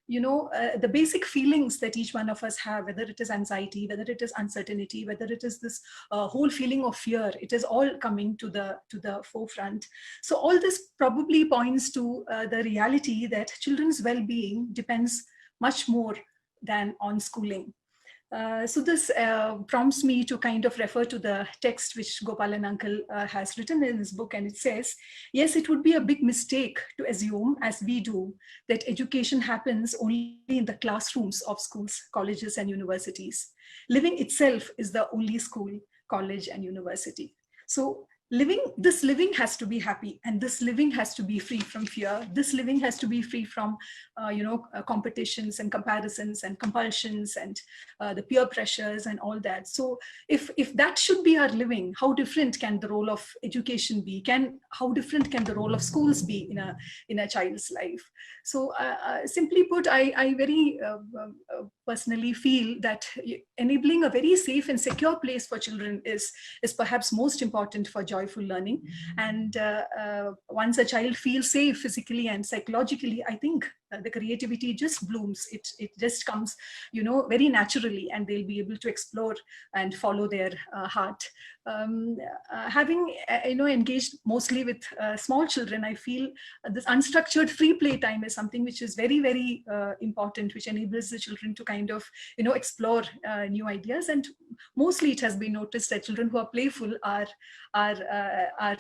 the basic feelings that each one of us have, whether it is anxiety, whether it is uncertainty, whether it is this whole feeling of fear, it is all coming to the forefront. So all this probably points to the reality that children's well-being depends much more than on schooling. So this prompts me to kind of refer to the text which Gopalan Uncle has written in his book, and it says, yes, it would be a big mistake to assume, as we do, that education happens only in the classrooms of schools, colleges, and universities. Living itself is the only school, college, and university. So this living has to be happy, and this living has to be free from fear. This living has to be free from, competitions and comparisons and compulsions and the peer pressures and all that. So if that should be our living, how different can the role of education be? How different can the role of schools be in a child's life? So simply put, I very personally feel that enabling a very safe and secure place for children is perhaps most important for joyful learning. And once a child feels safe physically and psychologically, I think the creativity just blooms. It just comes, very naturally, and they'll be able to explore and follow their heart. Having engaged mostly with small children, I feel this unstructured free play time is something which is very, very important, which enables the children to kind of explore new ideas. And mostly it has been noticed that children who are playful are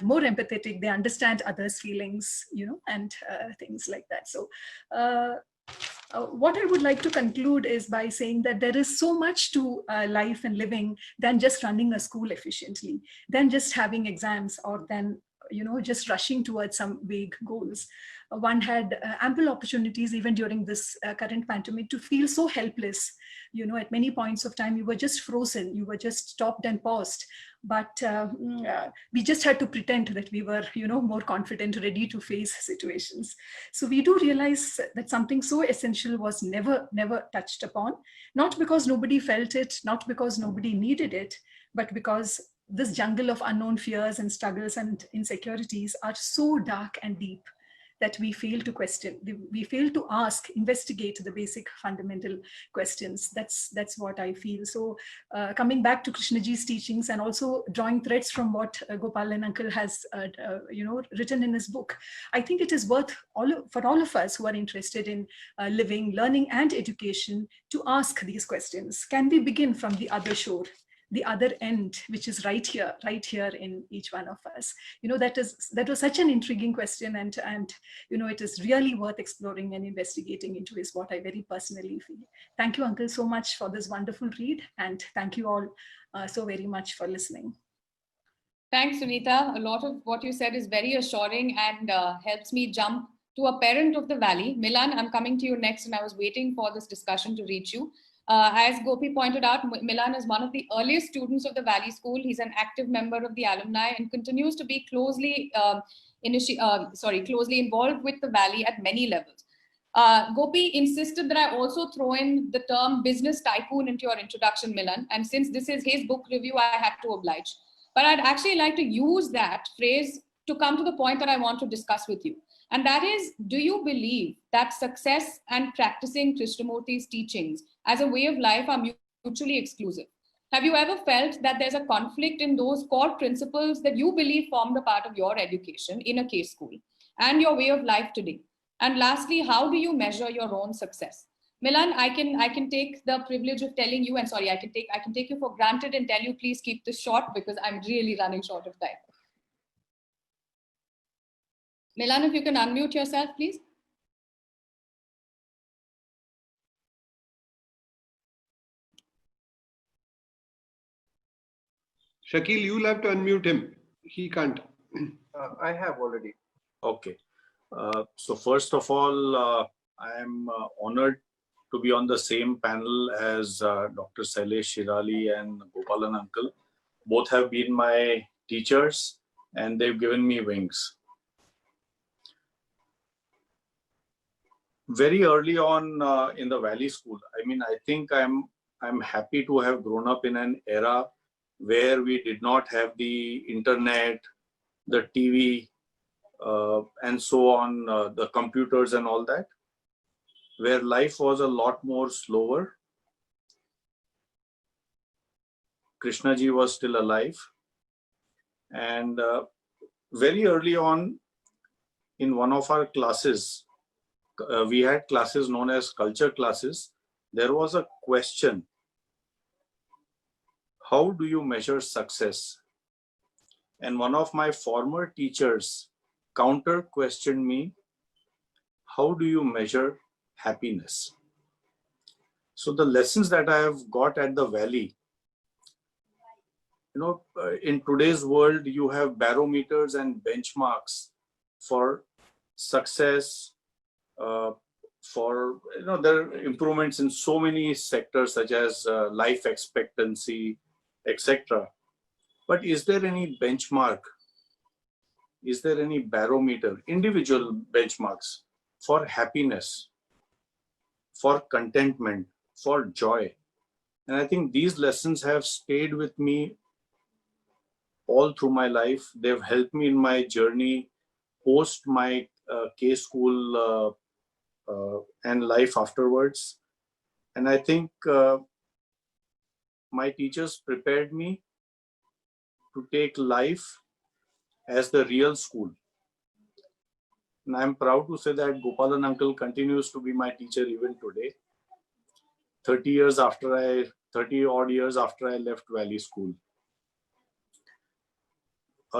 more empathetic. They understand others' feelings, and things like that. So what I would like to conclude is by saying that there is so much to life and living than just running a school efficiently, than just having exams, or than just rushing towards some vague goals. One had ample opportunities even during this current pandemic to feel so helpless. At many points of time, you were just frozen, you were just stopped and paused. But we just had to pretend that we were, more confident, ready to face situations. So we do realize that something so essential was never touched upon, not because nobody felt it, not because nobody needed it, but because this jungle of unknown fears and struggles and insecurities are so dark and deep that we fail to question, we fail to ask, investigate the basic fundamental questions. That's what I feel. So coming back to Krishnaji's teachings and also drawing threads from what Gopalan Uncle has written in his book, I think it is worth for all of us who are interested in living, learning, and education to ask these questions. Can we begin from the other shore? the other end, which is right here in each one of us? That was such an intriguing question, and it is really worth exploring and investigating into, is what I very personally feel. Thank you, Uncle, so much for this wonderful read, and thank you all so very much for listening. Thanks, Sunita. A lot of what you said is very assuring and helps me jump to a parent of the Valley. Milan, I'm coming to you next, and I was waiting for this discussion to reach you. As Gopi pointed out, Milan is one of the earliest students of the Valley School. He's an active member of the alumni and continues to be closely involved with the Valley at many levels. Gopi insisted that I also throw in the term business tycoon into your introduction, Milan. And since this is his book review, I had to oblige. But I'd actually like to use that phrase to come to the point that I want to discuss with you. And that is, do you believe that success and practicing Krishnamurti's teachings as a way of life are mutually exclusive? Have you ever felt that there's a conflict in those core principles that you believe formed a part of your education in a K school and your way of life today? And lastly, how do you measure your own success? Milan, I can take the privilege of telling you, and sorry, I can take you for granted and tell you, please keep this short because I'm really running short of time. Milan, if you can unmute yourself, please. Shakil, you'll have to unmute him. He can't. I have already. Okay. So first of all, I am honored to be on the same panel as Dr. Shailesh, Shirali and Gopalan uncle. Both have been my teachers and they've given me wings. Very early on in the Valley School, I think I'm happy to have grown up in an era where we did not have the internet, the TV, and so on, the computers and all that, where life was a lot more slower. Krishnaji was still alive. And very early on in one of our classes, we had classes known as culture classes. There was a question: how do you measure success? And one of my former teachers counter questioned me, how do you measure happiness? So the lessons that I have got at the Valley, in today's world, you have barometers and benchmarks for success, for there are improvements in so many sectors such as life expectancy, etc. But is there any benchmark? Is there any barometer, individual benchmarks for happiness, for contentment, for joy? And I think these lessons have stayed with me all through my life. They've helped me in my journey post my K school and life afterwards. And I think my teachers prepared me to take life as the real school. And I'm proud to say that Gopalan uncle continues to be my teacher even today, 30 odd years after I left Valley School.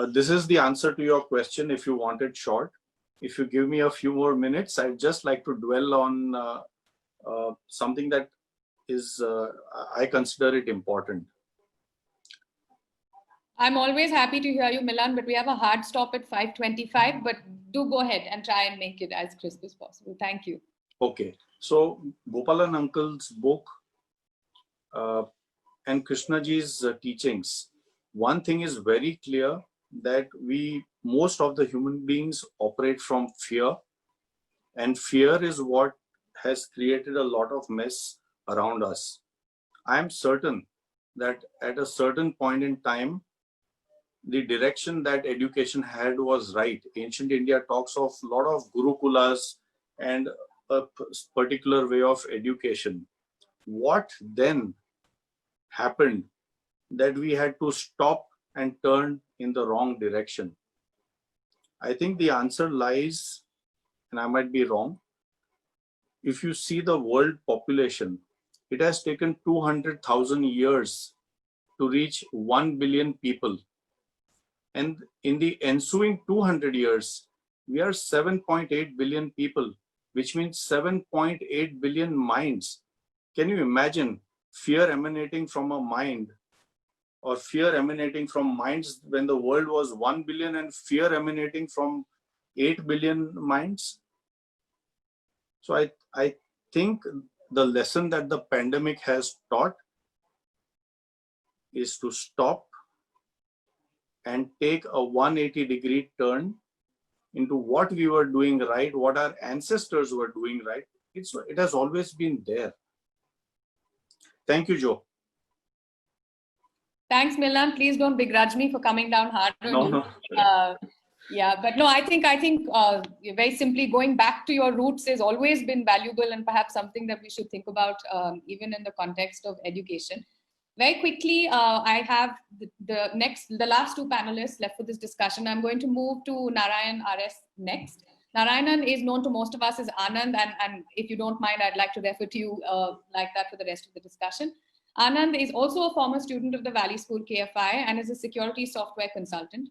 This is the answer to your question if you want it short. If you give me a few more minutes, I'd just like to dwell on something that is, I consider it important. I'm always happy to hear you, Milan, but we have a hard stop at 5:25, but do go ahead and try and make it as crisp as possible. Thank you. Okay. So Gopalan uncle's book and Krishnaji's teachings, one thing is very clear, that most of the human beings operate from fear, and fear is what has created a lot of mess around us. I am certain that at a certain point in time, the direction that education had was right. Ancient India talks of a lot of gurukulas and a particular way of education. What then happened that we had to stop and turn in the wrong direction? I think the answer lies, and I might be wrong, if you see the world population, it has taken 200,000 years to reach 1 billion people. And in the ensuing 200 years, we are 7.8 billion people, which means 7.8 billion minds. Can you imagine fear emanating from a mind, or fear emanating from minds when the world was 1 billion, and fear emanating from 8 billion minds? So I think the lesson that the pandemic has taught is to stop and take a 180-degree turn into what we were doing right, what our ancestors were doing right. It has always been there. Thank you, Joe. Thanks, Milan. Please don't begrudge me for coming down hard on you. No. Yeah, but no, I think very simply going back to your roots has always been valuable, and perhaps something that we should think about even in the context of education. Very quickly, I have the last two panelists left for this discussion. I'm going to move to Narayan RS next. Narayanan is known to most of us as Anand, and if you don't mind, I'd like to refer to you like that for the rest of the discussion. Anand is also a former student of the Valley School KFI and is a security software consultant.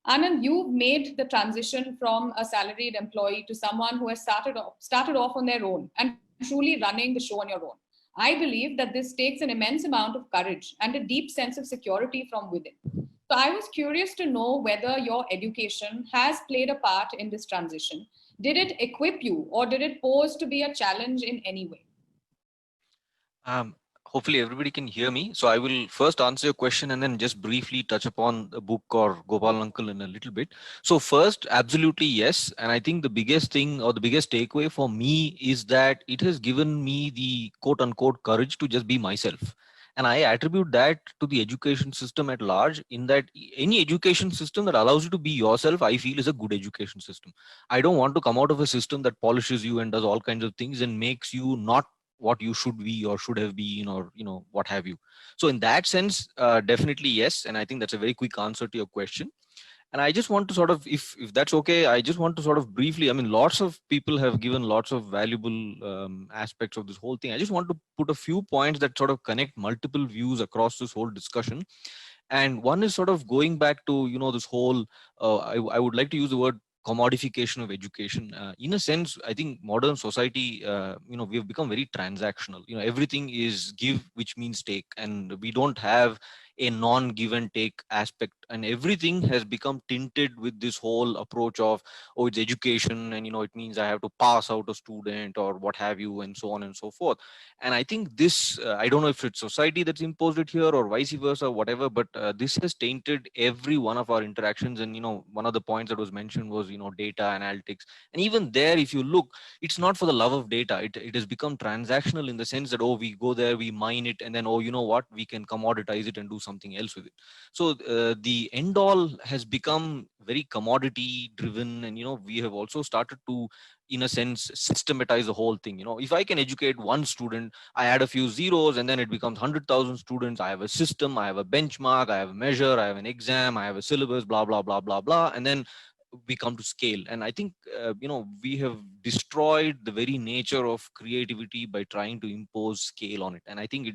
Anand, you've made the transition from a salaried employee to someone who has started off on their own and truly running the show on your own. I believe that this takes an immense amount of courage and a deep sense of security from within. So I was curious to know whether your education has played a part in this transition. Did it equip you, or did it pose to be a challenge in any way? Hopefully everybody can hear me. So I will first answer your question and then just briefly touch upon the book or Gopal Uncle in a little bit. So first, absolutely yes. And I think the biggest thing or the biggest takeaway for me is that it has given me the quote unquote courage to just be myself. And I attribute that to the education system at large, in that any education system that allows you to be yourself, I feel is a good education system. I don't want to come out of a system that polishes you and does all kinds of things and makes you not what you should be or should have been, or what have you. So in that sense, definitely yes. And I think that's a very quick answer to your question. And I just want to sort of, if that's okay, I just want to sort of briefly, I mean, lots of people have given lots of valuable aspects of this whole thing. I just want to put a few points that sort of connect multiple views across this whole discussion. And one is sort of going back to, this whole, I would like to use the word commodification of education. In a sense, I think modern society, we have become very transactional. Everything is give, which means take, and we don't have a non-give and take aspect, and everything has become tinted with this whole approach of, oh, it's education, and it means I have to pass out a student or what have you, and so on and so forth. And I think this, I don't know if it's society that's imposed it here or vice versa, whatever, but this has tainted every one of our interactions. And one of the points that was mentioned was data analytics, and even there, if you look, it's not for the love of data. It has become transactional in the sense that, oh, we go there, we mine it, and then, oh, you know what, we can commoditize it and do something else with it. So the end all has become very commodity driven, and we have also started to, in a sense, systematize the whole thing. If I can educate one student, I add a few zeros, and then it becomes 100,000 students. I have a system, I have a benchmark, I have a measure, I have an exam, I have a syllabus, blah blah blah blah blah, and then we come to scale. And I think we have destroyed the very nature of creativity by trying to impose scale on it. And I think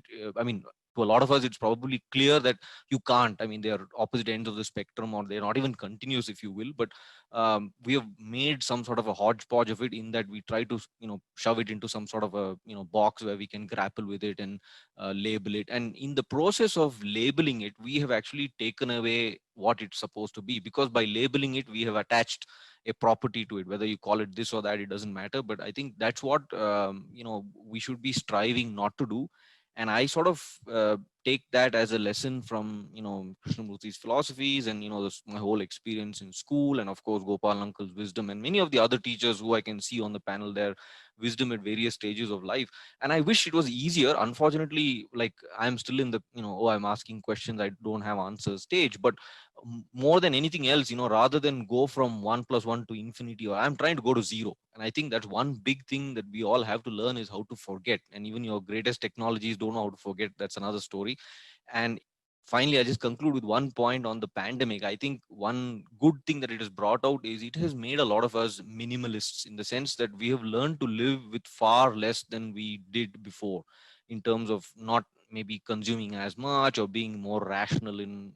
to a lot of us, it's probably clear that you can't. I mean, they are opposite ends of the spectrum, or they're not even continuous, if you will. But we have made some sort of a hodgepodge of it, in that we try to, shove it into some sort of a, box where we can grapple with it and label it. And in the process of labeling it, we have actually taken away what it's supposed to be, because by labeling it, we have attached a property to it. Whether you call it this or that, it doesn't matter. But I think that's what, we should be striving not to do. And I sort of take that as a lesson from, Krishnamurti's philosophies and, my whole experience in school, and of course, Gopal Uncle's wisdom, and many of the other teachers who I can see on the panel there, wisdom at various stages of life. And I wish it was easier. Unfortunately, like, I'm still in the, I'm asking questions, I don't have answers stage. But more than anything else, rather than go from 1 + 1 to infinity, or I'm trying to go to 0. And I think that's one big thing that we all have to learn, is how to forget. And even your greatest technologies don't know how to forget. That's another story. And finally, I just conclude with one point on the pandemic. I think one good thing that it has brought out is it has made a lot of us minimalists, in the sense that we have learned to live with far less than we did before, in terms of not maybe consuming as much or being more rational in,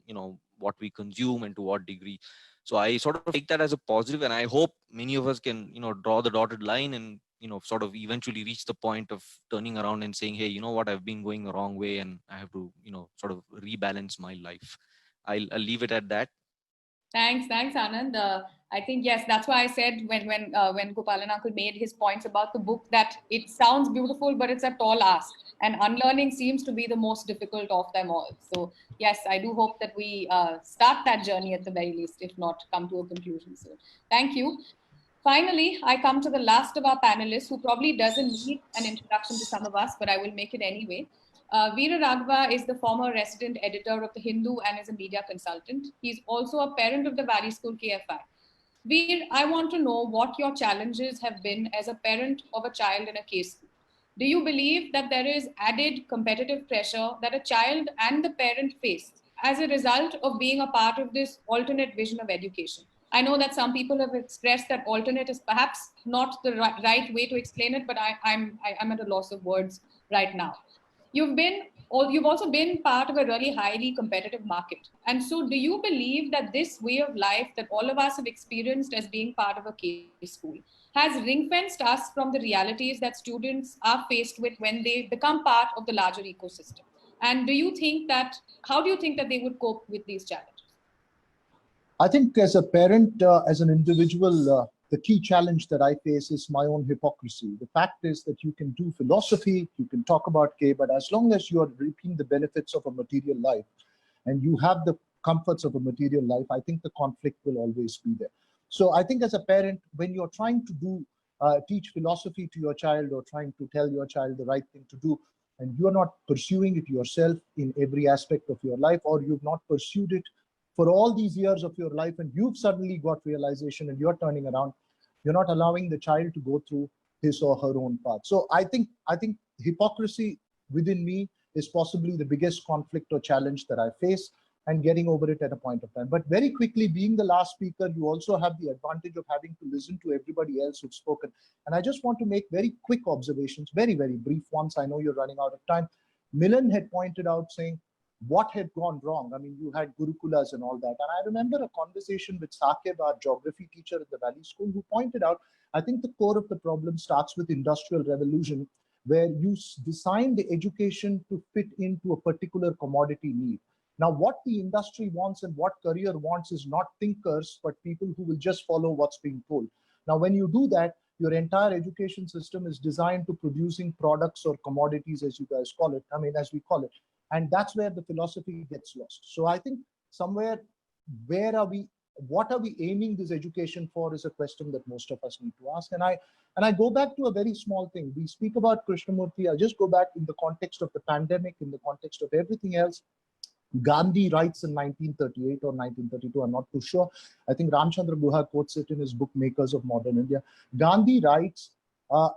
what we consume and to what degree. So I sort of take that as a positive, and I hope many of us can, draw the dotted line and, sort of eventually reach the point of turning around and saying, hey, you know what, I've been going the wrong way and I have to, sort of rebalance my life. I'll leave it at that. Thanks, Anand. I think yes, that's why I said when Gopalan uncle made his points about the book that it sounds beautiful, but it's a tall ask, and unlearning seems to be the most difficult of them all. So yes, I do hope that we start that journey at the very least, if not come to a conclusion soon. Thank you. Finally, I come to the last of our panelists, who probably doesn't need an introduction to some of us, but I will make it anyway. Veeraraghav is the former resident editor of The Hindu and is a media consultant. He's also a parent of the Valley School KFI. Veer, I want to know what your challenges have been as a parent of a child in a K school. Do you believe that there is added competitive pressure that a child and the parent face as a result of being a part of this alternate vision of education? I know that some people have expressed that alternate is perhaps not the right way to explain it, but I'm at a loss of words right now. You've also been part of a really highly competitive market. And so do you believe that this way of life that all of us have experienced as being part of a K school has ring-fenced us from the realities that students are faced with when they become part of the larger ecosystem? And how do you think that they would cope with these challenges? I think as a parent, as an individual, the key challenge that I face is my own hypocrisy. The fact is that you can do philosophy, you can talk about K, but as long as you are reaping the benefits of a material life and you have the comforts of a material life, I think the conflict will always be there. So I think as a parent, when you're trying to teach philosophy to your child or trying to tell your child the right thing to do, and you're not pursuing it yourself in every aspect of your life, or you've not pursued it for all these years of your life, and you've suddenly got realization and you're turning around, you're not allowing the child to go through his or her own path. So I think hypocrisy within me is possibly the biggest conflict or challenge that I face, and getting over it at a point of time. But very quickly, being the last speaker, you also have the advantage of having to listen to everybody else who's spoken. And I just want to make very quick observations, very, very brief ones. I know you're running out of time. Milan had pointed out saying, what had gone wrong? I mean, you had Gurukulas and all that. And I remember a conversation with Saqib, our geography teacher at the Valley School, who pointed out, I think the core of the problem starts with Industrial Revolution, where you design the education to fit into a particular commodity need. Now, what the industry wants and what career wants is not thinkers, but people who will just follow what's being told. Now, when you do that, your entire education system is designed to producing products or commodities, as you guys call it, as we call it. And that's where the philosophy gets lost. So I think somewhere, what are we aiming this education for is a question that most of us need to ask. And I go back to a very small thing. We speak about Krishnamurti. I'll just go back in the context of the pandemic, in the context of everything else. Gandhi writes in 1938 or 1932, I'm not too sure. I think Ramchandra Guha quotes it in his book, Makers of Modern India. Gandhi writes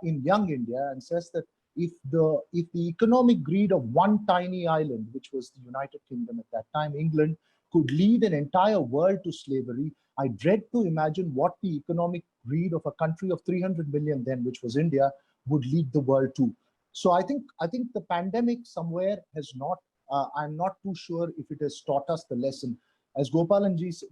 in Young India and says that if the economic greed of one tiny island, which was the United Kingdom at that time, England, could lead an entire world to slavery, I dread to imagine what the economic greed of a country of 300 million then, which was India, would lead the world to. So I think the pandemic somewhere has not, I'm not too sure if it has taught us the lesson. As Gopalanji,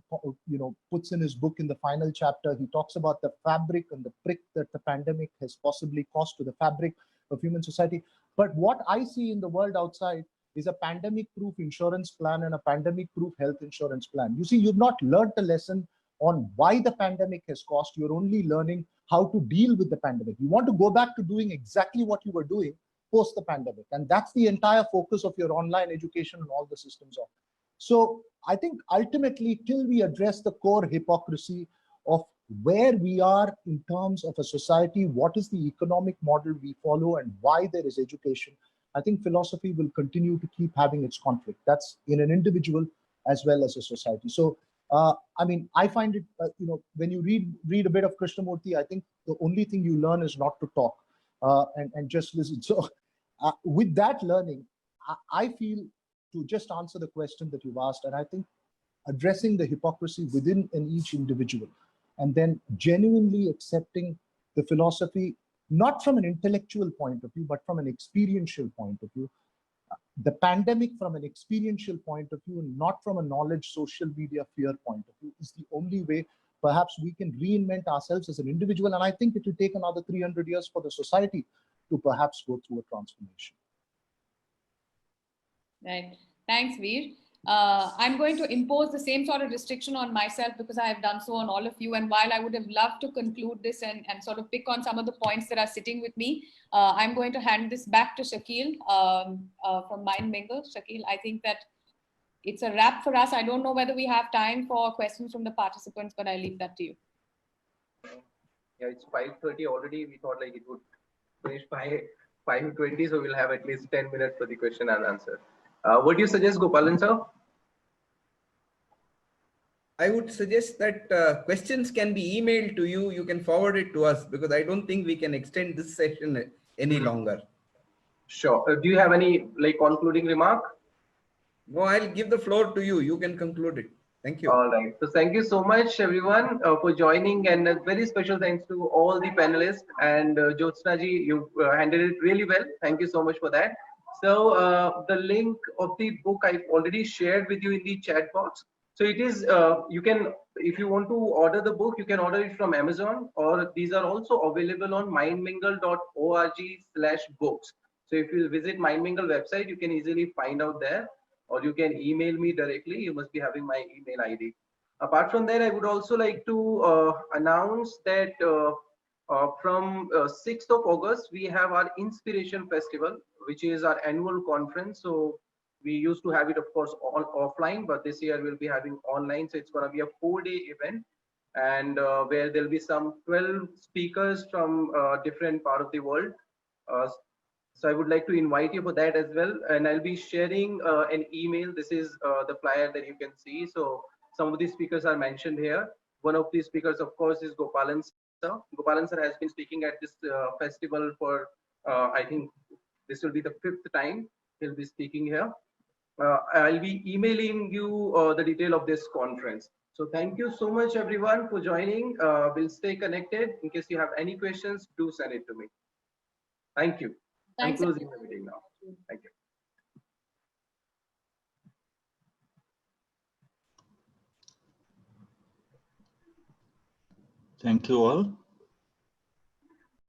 puts in his book in the final chapter, he talks about the fabric and the prick that the pandemic has possibly caused to the fabric of human society. But what I see in the world outside is a pandemic-proof insurance plan and a pandemic-proof health insurance plan. You see, you've not learned the lesson on why the pandemic has caused. You're only learning how to deal with the pandemic. You want to go back to doing exactly what you were doing post the pandemic. And that's the entire focus of your online education and all the systems of. So I think ultimately, till we address the core hypocrisy of where we are in terms of a society, what is the economic model we follow and why there is education, I think philosophy will continue to keep having its conflict. That's in an individual as well as a society. So, I find it, when you read a bit of Krishnamurti, I think the only thing you learn is not to talk and just listen. So with that learning, I feel to just answer the question that you've asked, and I think addressing the hypocrisy within each individual, and then genuinely accepting the philosophy, not from an intellectual point of view, but from an experiential point of view. The pandemic from an experiential point of view, not from a knowledge, social media, fear point of view, is the only way perhaps we can reinvent ourselves as an individual. And I think it will take another 300 years for the society to perhaps go through a transformation. Right. Thanks, Veer. I'm going to impose the same sort of restriction on myself because I have done so on all of you. And while I would have loved to conclude this and sort of pick on some of the points that are sitting with me, I'm going to hand this back to Shakil from Mind Mingle. Shakil, I think that it's a wrap for us. I don't know whether we have time for questions from the participants, but I leave that to you. Yeah, it's 5:30 already. We thought like it would finish by 5:20, so we'll have at least 10 minutes for the question and answer. What do you suggest, Gopalan sir? I would suggest that questions can be emailed to you. You can forward it to us because I don't think we can extend this session any longer. Sure. Do you have any like concluding remark? No, I'll give the floor to you. You can conclude it. Thank you. All right. So thank you so much, everyone, for joining, and a very special thanks to all the panelists. And Jyotsna ji, you handled it really well. Thank you so much for that. So the link of the book I've already shared with you in the chat box. So it is, you can, if you want to order the book, you can order it from Amazon, or these are also available on mindmingle.org/books. So if you visit Mindmingle website, you can easily find out there, or you can email me directly. You must be having my email ID. Apart from that, I would also like to announce that from 6th of August, we have our Inspiration Festival, which is our annual conference. So we used to have it, of course, all offline, but this year we'll be having online. So it's going to be a 4-day event, and where there'll be some 12 speakers from different part of the world. So I would like to invite you for that as well. And I'll be sharing an email. This is the flyer that you can see. So some of these speakers are mentioned here. One of these speakers, of course, is Gopalan sir. Gopalan sir has been speaking at this festival for, I think this will be the 5th time he'll be speaking here. I'll be emailing you the detail of this conference. So thank you so much, everyone, for joining. We'll stay connected. In case you have any questions, do send it to me. Thank you. Thanks. I'm closing the meeting now. Thank you. Thank you all.